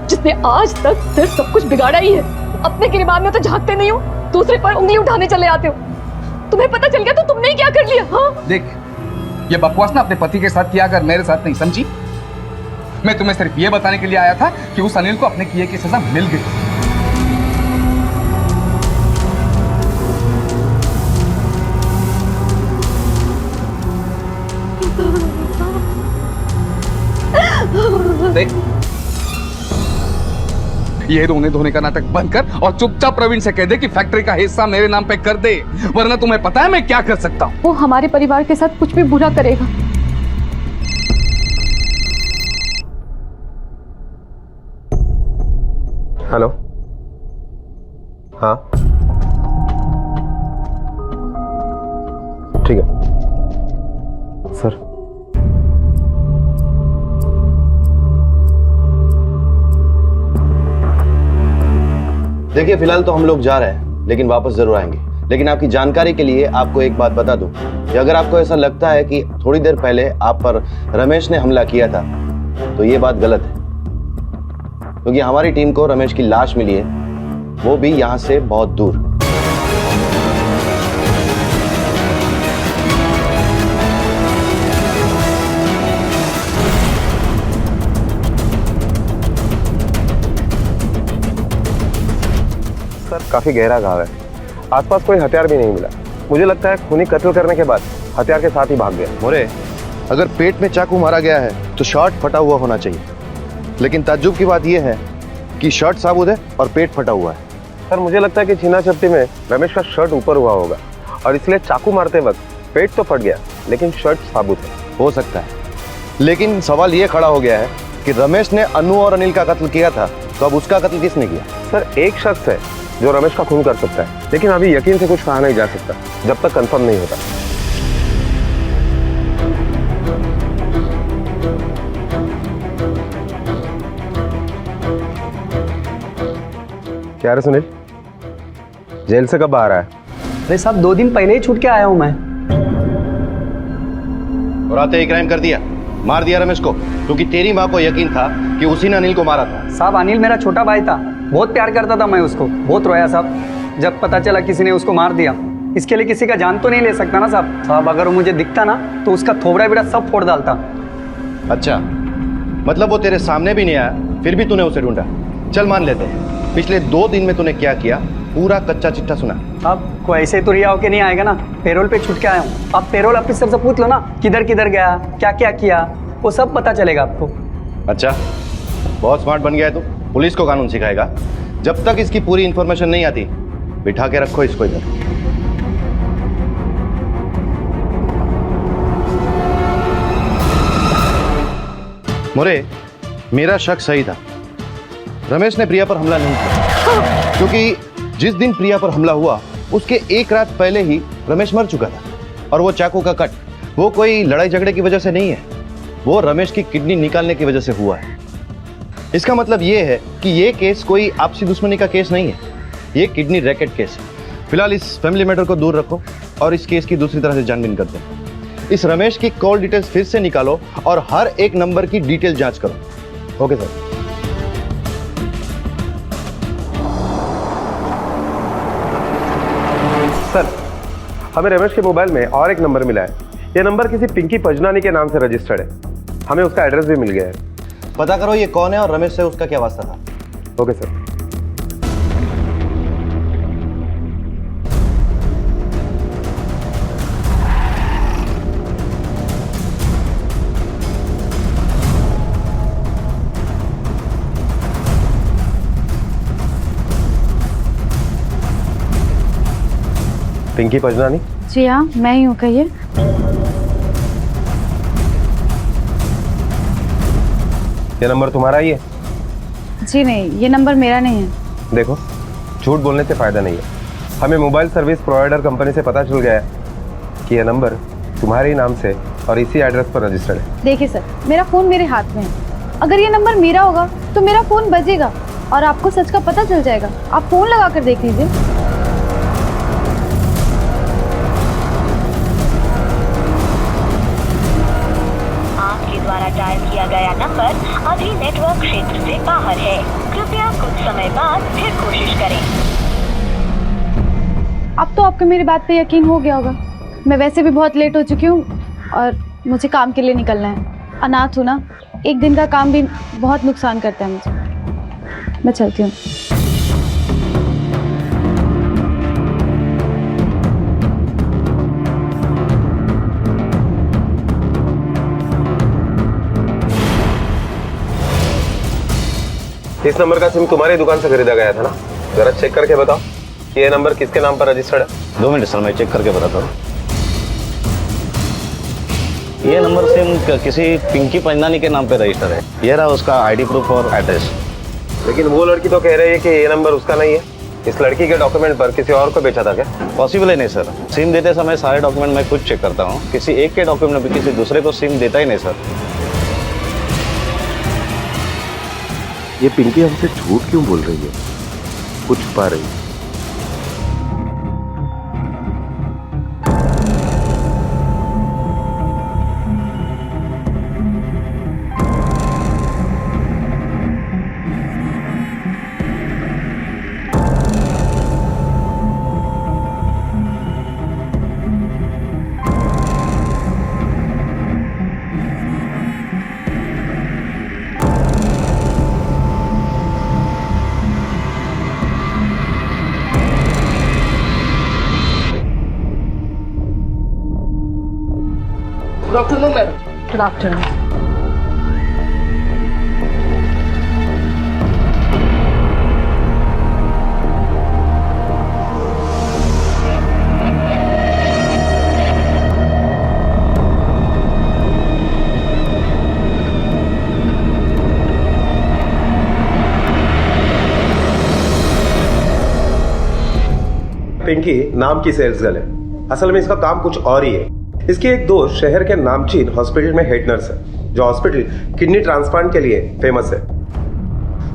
जिसने आज तक सिर्फ सब कुछ बिगाड़ा ही है। अपने गिरबान में तो झांकते नहीं हो, दूसरे पर उंगली उठाने चले आते हो। तुम्हें पता चल गया तो तुमने क्या कर लिया? हाँ? देख, ये बकवास ना अपने पति के साथ किया कर, मेरे साथ नहीं, समझी? मैं तुम्हें सिर्फ ये बताने के लिए आया था कि उस अनिल को अपने किए की सजा मिल गई। देख, ये रोने धोने का नाटक बंद कर और चुपचाप प्रवीण से कह दे कि फैक्ट्री का हिस्सा मेरे नाम पे कर दे, वरना तुम्हें पता है मैं क्या कर सकता हूँ। वो हमारे परिवार के साथ कुछ भी बुरा करेगा। हेलो। हाँ ठीक है सर। देखिए, फिलहाल तो हम लोग जा रहे हैं, लेकिन वापस जरूर आएंगे। लेकिन आपकी जानकारी के लिए आपको एक बात बता दूं कि अगर आपको ऐसा लगता है कि थोड़ी देर पहले आप पर रमेश ने हमला किया था, तो ये बात गलत है, क्योंकि हमारी टीम को रमेश की लाश मिली है, वो भी यहां से बहुत दूर। सर, काफी गहरा घाव है, आसपास कोई हथियार भी नहीं मिला। मुझे लगता है खूनी कत्ल करने के बाद हथियार के साथ ही भाग गया। मोरे, अगर पेट में चाकू मारा गया है तो शर्ट फटा हुआ होना चाहिए, लेकिन ताज्जुब की बात यह है कि शर्ट साबुत है और पेट फटा हुआ है। सर, मुझे लगता है कि छीना झपटी में रमेश का शर्ट ऊपर हुआ होगा और इसलिए चाकू मारते वक्त पेट तो फट गया, लेकिन शर्ट साबुत है। हो सकता है, लेकिन सवाल ये खड़ा हो गया है कि रमेश ने अनु और अनिल का कत्ल किया था, तो अब उसका कत्ल किसने किया? सर, एक शख्स है जो रमेश का खून कर सकता है, लेकिन अभी यकीन से कुछ कहा नहीं जा सकता जब तक कंफर्म नहीं होता। क्या रे सुनील, जेल से कब आ रहा है? अरे साहब, 2 दिन पहले ही छूट के आया हूं मैं। और आते ही क्राइम कर दिया, मार दिया रमेश को, क्योंकि तेरी माँ को यकीन था कि उसी ने अनिल को मारा था। साहब, अनिल मेरा छोटा भाई था, बहुत प्यार करता था मैं उसको, बहुत रोया साहब जब पता चला किसी ने उसको मार दिया। इसके लिए किसी का जान तो नहीं ले सकता ना साहब। साहब, अगर वो मुझे दिखता ना तो उसका थोबड़ा बिड़ा सब फोड़ डालता। अच्छा, मतलब वो तेरे सामने भी नहीं आया, फिर भी तूने उसे ढूंढा। चल मान लेते हैं, पिछले 2 दिन में तूने क्या किया, पूरा कच्चा चिट्ठा सुना। अब कोई ऐसे तो रिया होके नहीं आएगा ना, पेरोल पे छूट के आया हूँ। आप पेरोल ऑफिसर से पूछ लो ना, किधर किधर गया, क्या क्या किया, वो सब पता चलेगा आपको। अच्छा, बहुत स्मार्ट बन गया है तू, पुलिस को कानून सिखाएगा। जब तक इसकी पूरी इंफॉर्मेशन नहीं आती, बिठा के रखो इसको इधर। मोरे, मेरा शक सही था, रमेश ने प्रिया पर हमला नहीं किया, क्योंकि जिस दिन प्रिया पर हमला हुआ उसके 1 रात पहले ही रमेश मर चुका था। और वो चाकू का कट वो कोई लड़ाई झगड़े की वजह से नहीं है, वो रमेश की किडनी निकालने की वजह से हुआ है। इसका मतलब ये है कि ये केस कोई आपसी दुश्मनी का केस नहीं है, ये किडनी रैकेट केस है। फिलहाल इस फैमिली मैटर को दूर रखो और इस केस की दूसरी तरह से छानबीन करते हैं। इस रमेश की कॉल डिटेल्स फिर से निकालो और हर एक नंबर की डिटेल जांच करो। Okay sir. सर, हमें रमेश के मोबाइल में और एक नंबर मिला है। यह नंबर किसी पिंकी पजनानी के नाम से रजिस्टर्ड है। हमें उसका एड्रेस भी मिल गया है। पता करो ये कौन है और रमेश से उसका क्या वास्ता था। Okay sir. पिंकी पजनानी? जी हाँ, मैं ही हूँ, कहिए। ये नंबर तुम्हारा ही है? जी नहीं, ये नंबर मेरा नहीं है। देखो, झूठ बोलने से फायदा नहीं है। हमें मोबाइल सर्विस प्रोवाइडर कंपनी से पता चल गया है कि यह नंबर तुम्हारे ही नाम से और इसी एड्रेस पर रजिस्टर्ड है। देखिए सर, मेरा फ़ोन मेरे हाथ में है। अगर ये नंबर मेरा होगा तो मेरा फ़ोन बजेगा और आपको सच का पता चल जाएगा। आप फ़ोन लगा कर देख लीजिए। द्वारा डायल किया गया नंबर अभी नेटवर्क क्षेत्र से बाहर है। कृपया कुछ समय बाद फिर कोशिश करें। अब तो आपको मेरी बात पे यकीन हो गया होगा। मैं वैसे भी बहुत लेट हो चुकी हूँ और मुझे काम के लिए निकलना है। अनाथ हूँ ना, एक दिन का काम भी बहुत नुकसान करता है मुझे। मैं चलती हूँ। इस नंबर का सिम तुम्हारी दुकान से खरीदा गया था ना? जरा चेक करके बताओ कि ये नंबर किसके नाम पर रजिस्टर्ड है। 2 मिनट सर, मैं चेक करके बताता हूँ। ये नंबर सिम किसी पिंकी पजनानी के नाम पे रजिस्टर है। ये रहा उसका आईडी प्रूफ और एड्रेस। लेकिन वो लड़की तो कह रही है कि ये नंबर उसका नहीं है। इस लड़की के डॉक्यूमेंट पर किसी और को बेचा था क्या? पॉसिबल है नहीं सर। सिम देते समय सारे डॉक्यूमेंट मैं खुद चेक करता हूँ। किसी एक के डॉक्यूमेंट में किसी दूसरे को सिम देता ही नहीं सर। ये पिंकी हमसे झूठ क्यों बोल रही है? कुछ छुपा रही है। Good afternoon, madam. Good afternoon. Pinky नाम की सेल्स गर्ल है। असल में इसका काम कुछ और ही है। इसकी एक दोस्त शहर के नामचीन हॉस्पिटल में हेड नर्स है, जो हॉस्पिटल किडनी ट्रांसप्लांट के लिए फेमस है।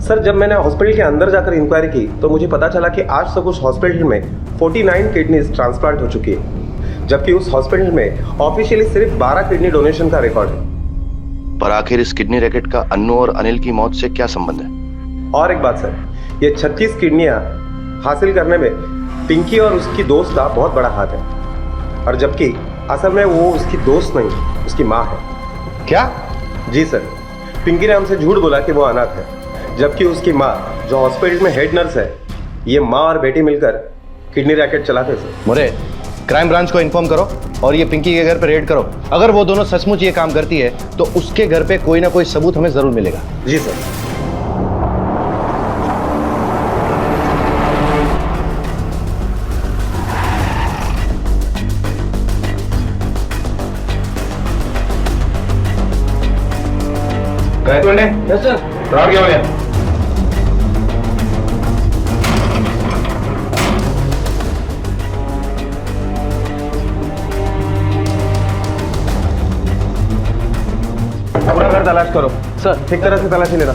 सर, जब मैंने हॉस्पिटल के अंदर जाकर इंक्वायरी की तो मुझे पता चला कि आज तक उस हॉस्पिटल में 49 किडनीज ट्रांसप्लांट हो चुकी है, जबकि उस हॉस्पिटल में ऑफिशियली सिर्फ 12 किडनी डोनेशन का रिकॉर्ड है। पर आखिर इस किडनी रैकेट का अन्नू और अनिल की मौत से क्या संबंध है? और एक बात सर, ये 36 किडनियां हासिल करने में पिंकी और उसकी दोस्त का बहुत बड़ा हाथ है, और जबकि असल में वो उसकी दोस्त नहीं, उसकी माँ है। क्या? जी सर, पिंकी ने हमसे झूठ बोला कि वो अनाथ है, जबकि उसकी माँ जो हॉस्पिटल में हेड नर्स है, ये माँ और बेटी मिलकर किडनी रैकेट चलाते सर। मुरे, क्राइम ब्रांच को इन्फॉर्म करो और ये पिंकी के घर पे रेड करो। अगर वो दोनों सचमुच ये काम करती है तो उसके घर पे कोई ना कोई सबूत हमें जरूर मिलेगा। जी सर। Yes sir. राउंड क्या हो गया? पूरा घर तलाश करो सर, ठीक तरह से तलाशी लेना।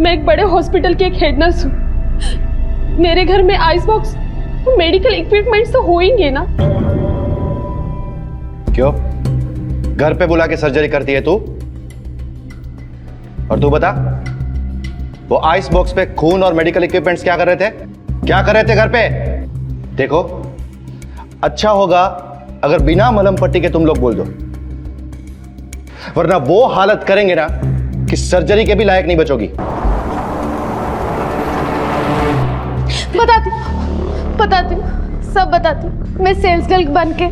मैं एक बड़े हॉस्पिटल की एक हेड नर्स हूँ। मेरे घर में आइस बॉक्स तो मेडिकल इक्विपमेंट्स तो होंगे ना। क्यों घर पे बुला के सर्जरी करती है तू? और तू बता, वो आइस बॉक्स पे खून और मेडिकल इक्विपमेंट्स क्या कर रहे थे? क्या कर रहे थे घर पे? देखो, अच्छा होगा अगर बिना मलहम पट्टी के तुम लोग बोल दो, वरना वो हालत करेंगे ना कि सर्जरी के भी लायक नहीं बचोगी। बताती सब बताती। मैं सेल्स गर्ल बन के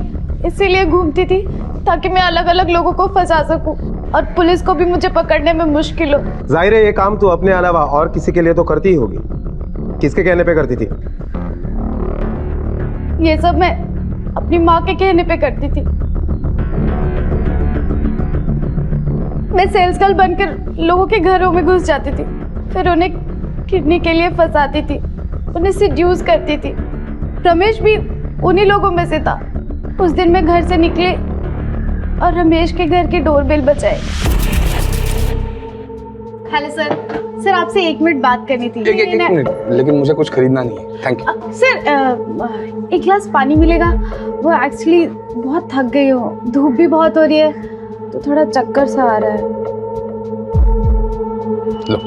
इसीलिए घूमती थी ताकि मैं अलग अलग लोगों को फंसा सकूं और पुलिस को भी मुझे पकड़ने में मुश्किल हो। जाहिर है ये काम तू अपने अलावा और किसी के लिए तो करती ही होगी। किसके कहने पे करती थी? ये सब मैं अपनी माँ के कहने पे करती थी। मैं सेल्स गर्ल बनकर लोगों के घरों में घुस जाती थी, फिर उन्हें किडनी के लिए फंसाती थी, उन्हें सेड्यूस करती थी। रमेश भी उन्हीं लोगों में से था। उस दिन मैं घर से निकले और रमेश के घर की डोरबेल बजाई। हेलो सर, आपसे 1 मिनट बात करनी थी। एक मिनट, लेकिन मुझे कुछ खरीदना नहीं है, थैंक यू। सर 1 गिलास पानी मिलेगा? वो एक्चुअली बहुत थक गई हो, धूप भी बहुत हो रही है तो थोड़ा चक्कर सा आ रहा है। लो।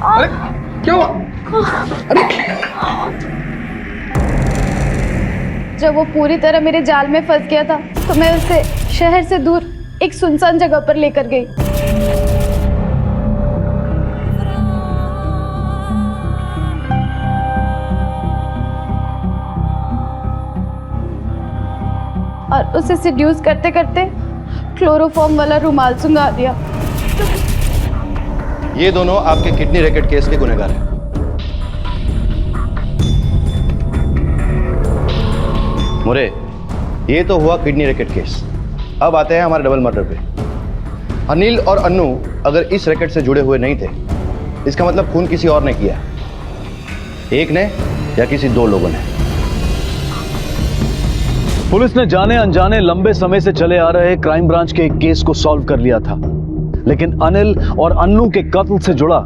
अरे क्या हुआ? अरे जब वो पूरी तरह मेरे जाल में फंस गया था तो मैं उसे शहर से दूर एक सुनसान जगह पर लेकर गई। और उसे सेड्यूस करते करते क्लोरोफॉर्म वाला रुमाल सुंघा दिया। ये दोनों आपके किडनी रैकेट केस के गुनहगार हैं। मुरे, ये तो हुआ किडनी रैकेट केस। अब आते हैं हमारे डबल मर्डर पे। अनिल और अन्नू अगर इस रैकेट से जुड़े हुए नहीं थे, इसका मतलब खून किसी और ने किया, एक ने या किसी 2 लोगों ने। पुलिस ने जाने अनजाने लंबे समय से चले आ रहे क्राइम ब्रांच के एक केस को सॉल्व कर लिया था, लेकिन अनिल और अन्नू के कत्ल से जुड़ा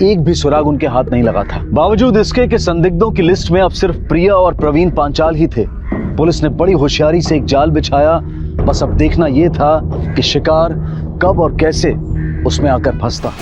एक भी सुराग उनके हाथ नहीं लगा था। बावजूद इसके कि संदिग्धों की लिस्ट में अब सिर्फ प्रिया और प्रवीण पांचाल ही थे, पुलिस ने बड़ी होशियारी से एक जाल बिछाया। बस अब देखना यह था कि शिकार कब और कैसे उसमें आकर फंसता।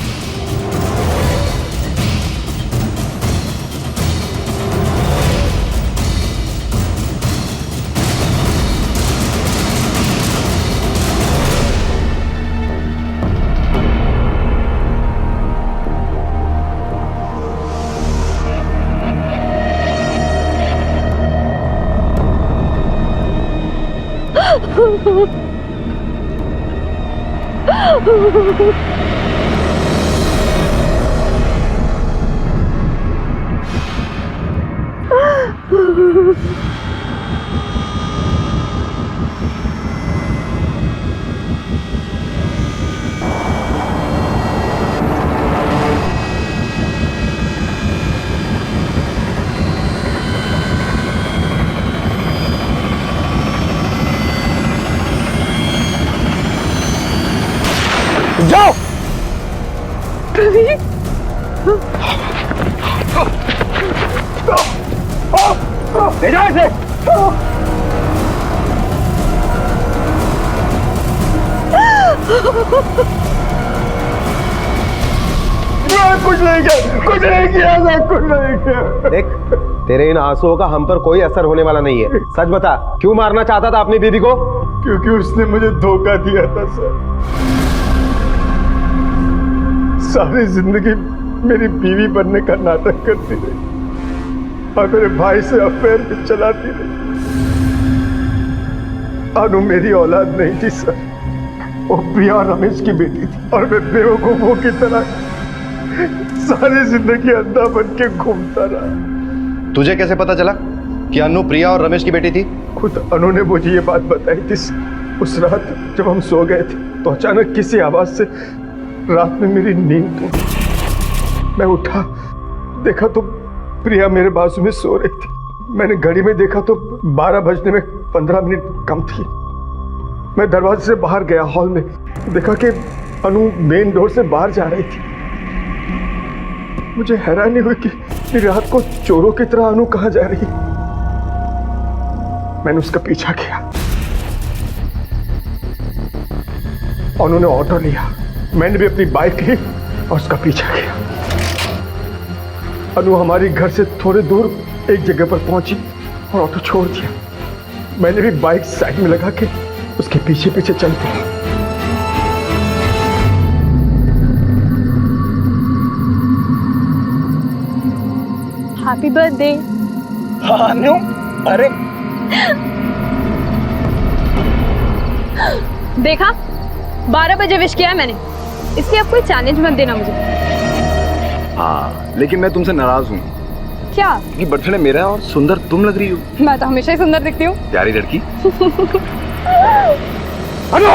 जाओ। प्रवीण, ले जाओ इसे। कुछ नहीं किया, कुछ नहीं किया, कुछ नहीं किया। देख, तेरे इन आंसुओं का हम पर कोई असर होने वाला नहीं है। सच बता, क्यों मारना चाहता था अपनी बीवी को? क्योंकि उसने मुझे धोखा दिया था सर। सारी जिंदगी मेरी बीवी बनने का नाटक करती रही और मेरे भाई से अफेयर भी चलाती रही। अनु मेरी औलाद नहीं थी सर, वो प्रिया और रमेश की बेटी थी और मैं बेवकूफों की तरह सारी जिंदगी अंधा बन के घूमता रहा। तुझे कैसे पता चला कि अनु प्रिया और रमेश की बेटी थी? खुद अनु ने मुझे ये बात बताई थी। उस रात जब हम सो गए थे तो अचानक किसी आवाज से रात में मेरी नींद टूटी। मैं उठा, देखा तो प्रिया मेरे बाजू में सो रही थी। मैंने घड़ी में देखा तो 12 बजने में 15 मिनट कम थी। मैं दरवाजे से बाहर गया, हॉल में देखा कि अनु मेन डोर से बाहर जा रही थी। मुझे हैरानी हुई कि रात को चोरों की तरह अनु कहां जा रही। मैंने उसका पीछा किया। उन्होंने ऑटो लिया, मैंने भी अपनी बाइक ली और उसका पीछा किया। अनु हमारी घर से थोड़े दूर एक जगह पर पहुंची और ऑटो छोड़ दिया। मैंने भी बाइक साइड में लगा के उसके पीछे पीछे चल पड़ा। Happy birthday. अनु, अरे देखा 12 बजे विश किया है मैंने, इसलिए अब कोई चैलेंज मत देना मुझे। हाँ, लेकिन मैं तुमसे नाराज हूँ। क्या? कि बर्थडे मेरा और सुंदर तुम लग रही हो। मैं तो हमेशा ही सुंदर दिखती हूँ। प्यारी लड़की। अनु!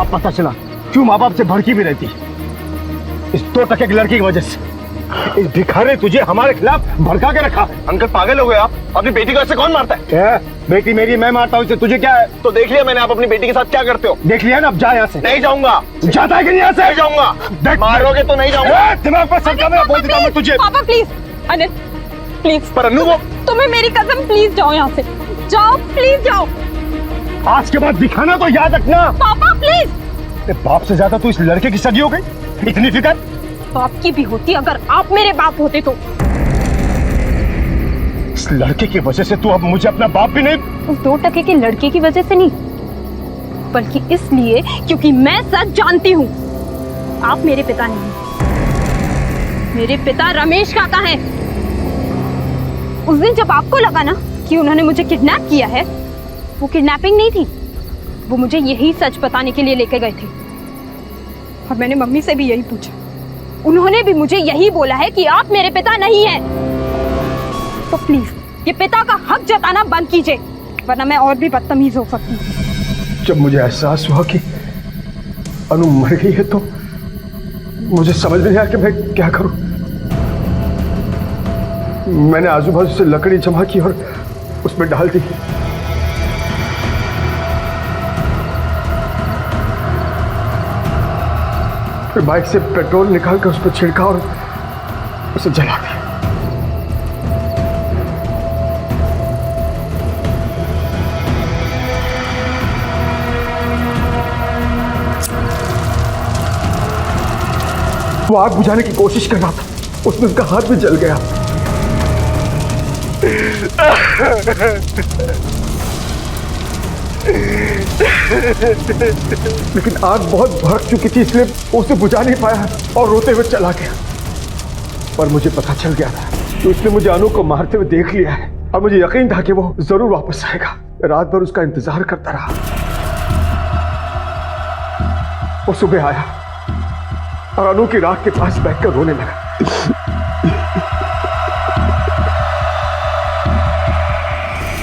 अब पता चला क्यों माँ बाप से भड़की भी रहती, इस 2 टके की लड़की की वजह से। इस भिखारी तुझे हमारे खिलाफ भड़का के रखा है। अंकल पागल हो गए आप? अपनी बेटी को ऐसे कौन मारता है? क्या? बेटी मेरी, मैं मारता हूँ, इससे तुझे क्या है? तो देख लिया मैंने आप अपनी बेटी के साथ क्या करते हो। देख लिया ना, अब जा यहाँ से। नहीं जाऊंगा। जाता है कि नहीं यहाँ से? नहीं जाऊंगा। देख, मारोगे तो नहीं जाऊंगा। दिमाग पर सबका मैं बोल देता हूँ तुझे। पापा प्लीज, अनिल प्लीज। पर अनु वो तुम्हें मेरी कसम, प्लीज जाओ यहाँ से, जाओ प्लीज जाओ। आज के बाद दिखाना तो याद रखना। पापा प्लीज। बाप से ज्यादा तू इस लड़के की सगी हो गई, इतनी फिक्र? बाप की भी होती अगर आप मेरे बाप होते तो। इस लड़के की वजह से तू अब मुझे अपना बाप भी नहीं। उस 2 टके के लड़के की वजह से नहीं, बल्कि इसलिए क्योंकि मैं सच जानती हूँ। आप मेरे पिता नहीं, मेरे पिता रमेश काका हैं। उस दिन जब आपको लगा ना कि उन्होंने मुझे किडनैप किया है, वो किडनैपिंग नहीं थी, वो मुझे यही सच बताने के लिए लेके गए थे। और मैंने मम्मी से भी यही पूछा, उन्होंने भी मुझे यही बोला है कि आप मेरे पिता नहीं हैं। तो प्लीज ये पिता का हक जताना बंद कीजिए, वरना मैं और भी बदतमीज हो सकती हूँ। जब मुझे एहसास हुआ कि अनु मर गई है तो मुझे समझ नहीं आया कि मैं क्या करूं। मैंने आजू बाजू से लकड़ी जमा की और उसमें डाल दी। फिर बाइक से पेट्रोल निकाल कर उस पर छिड़का और उसे जला दिया। वो आग बुझाने की कोशिश कर रहा था, उसमें उसका हाथ भी जल गया। लेकिन आग बहुत भड़क चुकी थी, इसलिए उसे बुझा नहीं पाया और रोते हुए चला गया। पर मुझे पता चल गया था कि उसने मुझे अनु को मारते हुए देख लिया है और मुझे यकीन था कि वो जरूर वापस आएगा। रात भर उसका इंतजार करता रहा। वो सुबह आया और अनु की राख के पास बैठकर रोने लगा।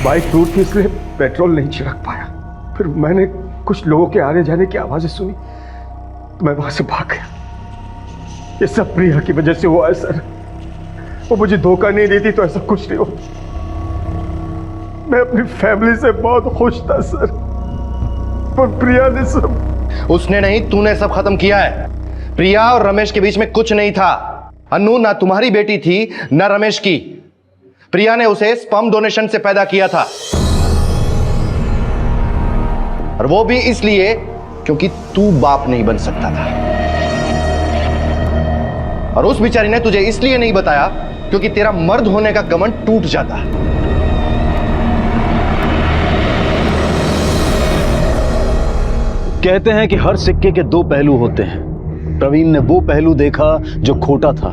बाइक दूर थी इसलिए पेट्रोल नहीं छिड़क पाया। फिर मैंने कुछ लोगों के आने जाने की आवाजें सुनी तो मैं वहां से भाग गया। ये सब प्रिया की वजह से हुआ है सर। वो मुझे धोखा नहीं देती तो ऐसा कुछ नहीं होता। मैं अपनी फैमिली से बहुत खुश था सर, पर प्रिया ने सब। उसने नहीं, तूने सब खत्म किया है। प्रिया और रमेश के बीच में कुछ नहीं था। अनु ना तुम्हारी बेटी थी ना रमेश की। प्रिया ने उसे स्पर्म डोनेशन से पैदा किया था, और वो भी इसलिए क्योंकि तू बाप नहीं बन सकता था। और उस बेचारी ने तुझे इसलिए नहीं बताया क्योंकि तेरा मर्द होने का घमंड टूट जाता। कहते हैं कि हर सिक्के के 2 पहलू होते हैं। प्रवीण ने वो पहलू देखा जो खोटा था।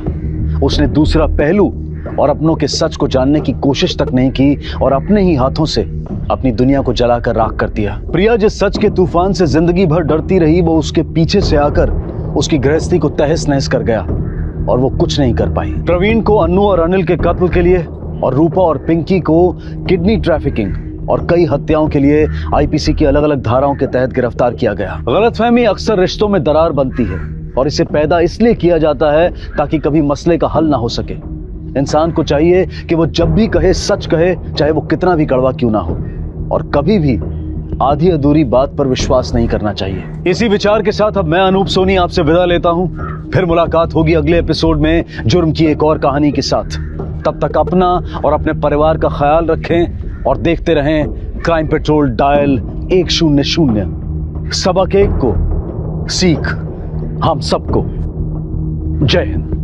उसने दूसरा पहलू और अपनों के सच को जानने की कोशिश तक नहीं की और अपने ही हाथों से अपनी दुनिया को जलाकर राख कर दिया। प्रिया जिस सच के तूफान से जिंदगी भर डरती रही, वो उसके पीछे से आकर उसकी गृहस्थी को तहस नहस कर गया और वो कुछ नहीं कर पाई। प्रवीण को अनु और अनिल के कत्ल के लिए और रूपा और पिंकी को किडनी ट्रैफिकिंग और कई हत्याओं के लिए आईपीसी की अलग अलग धाराओं के तहत गिरफ्तार किया गया। गलतफहमी अक्सर रिश्तों में दरार बनती है और इसे पैदा इसलिए किया जाता है ताकि कभी मसले का हल ना हो सके। इंसान को चाहिए कि वो जब भी कहे सच कहे, चाहे वो कितना भी कड़वा क्यों ना हो, और कभी भी आधी अधूरी बात पर विश्वास नहीं करना चाहिए। इसी विचार के साथ अब मैं अनूप सोनी आपसे विदा लेता हूं। फिर मुलाकात होगी अगले एपिसोड में जुर्म की एक और कहानी के साथ। तब तक अपना और अपने परिवार का ख्याल रखें और देखते रहें क्राइम पेट्रोल डायल 100। सबक एक को सीख हम सबको। जय हिंद।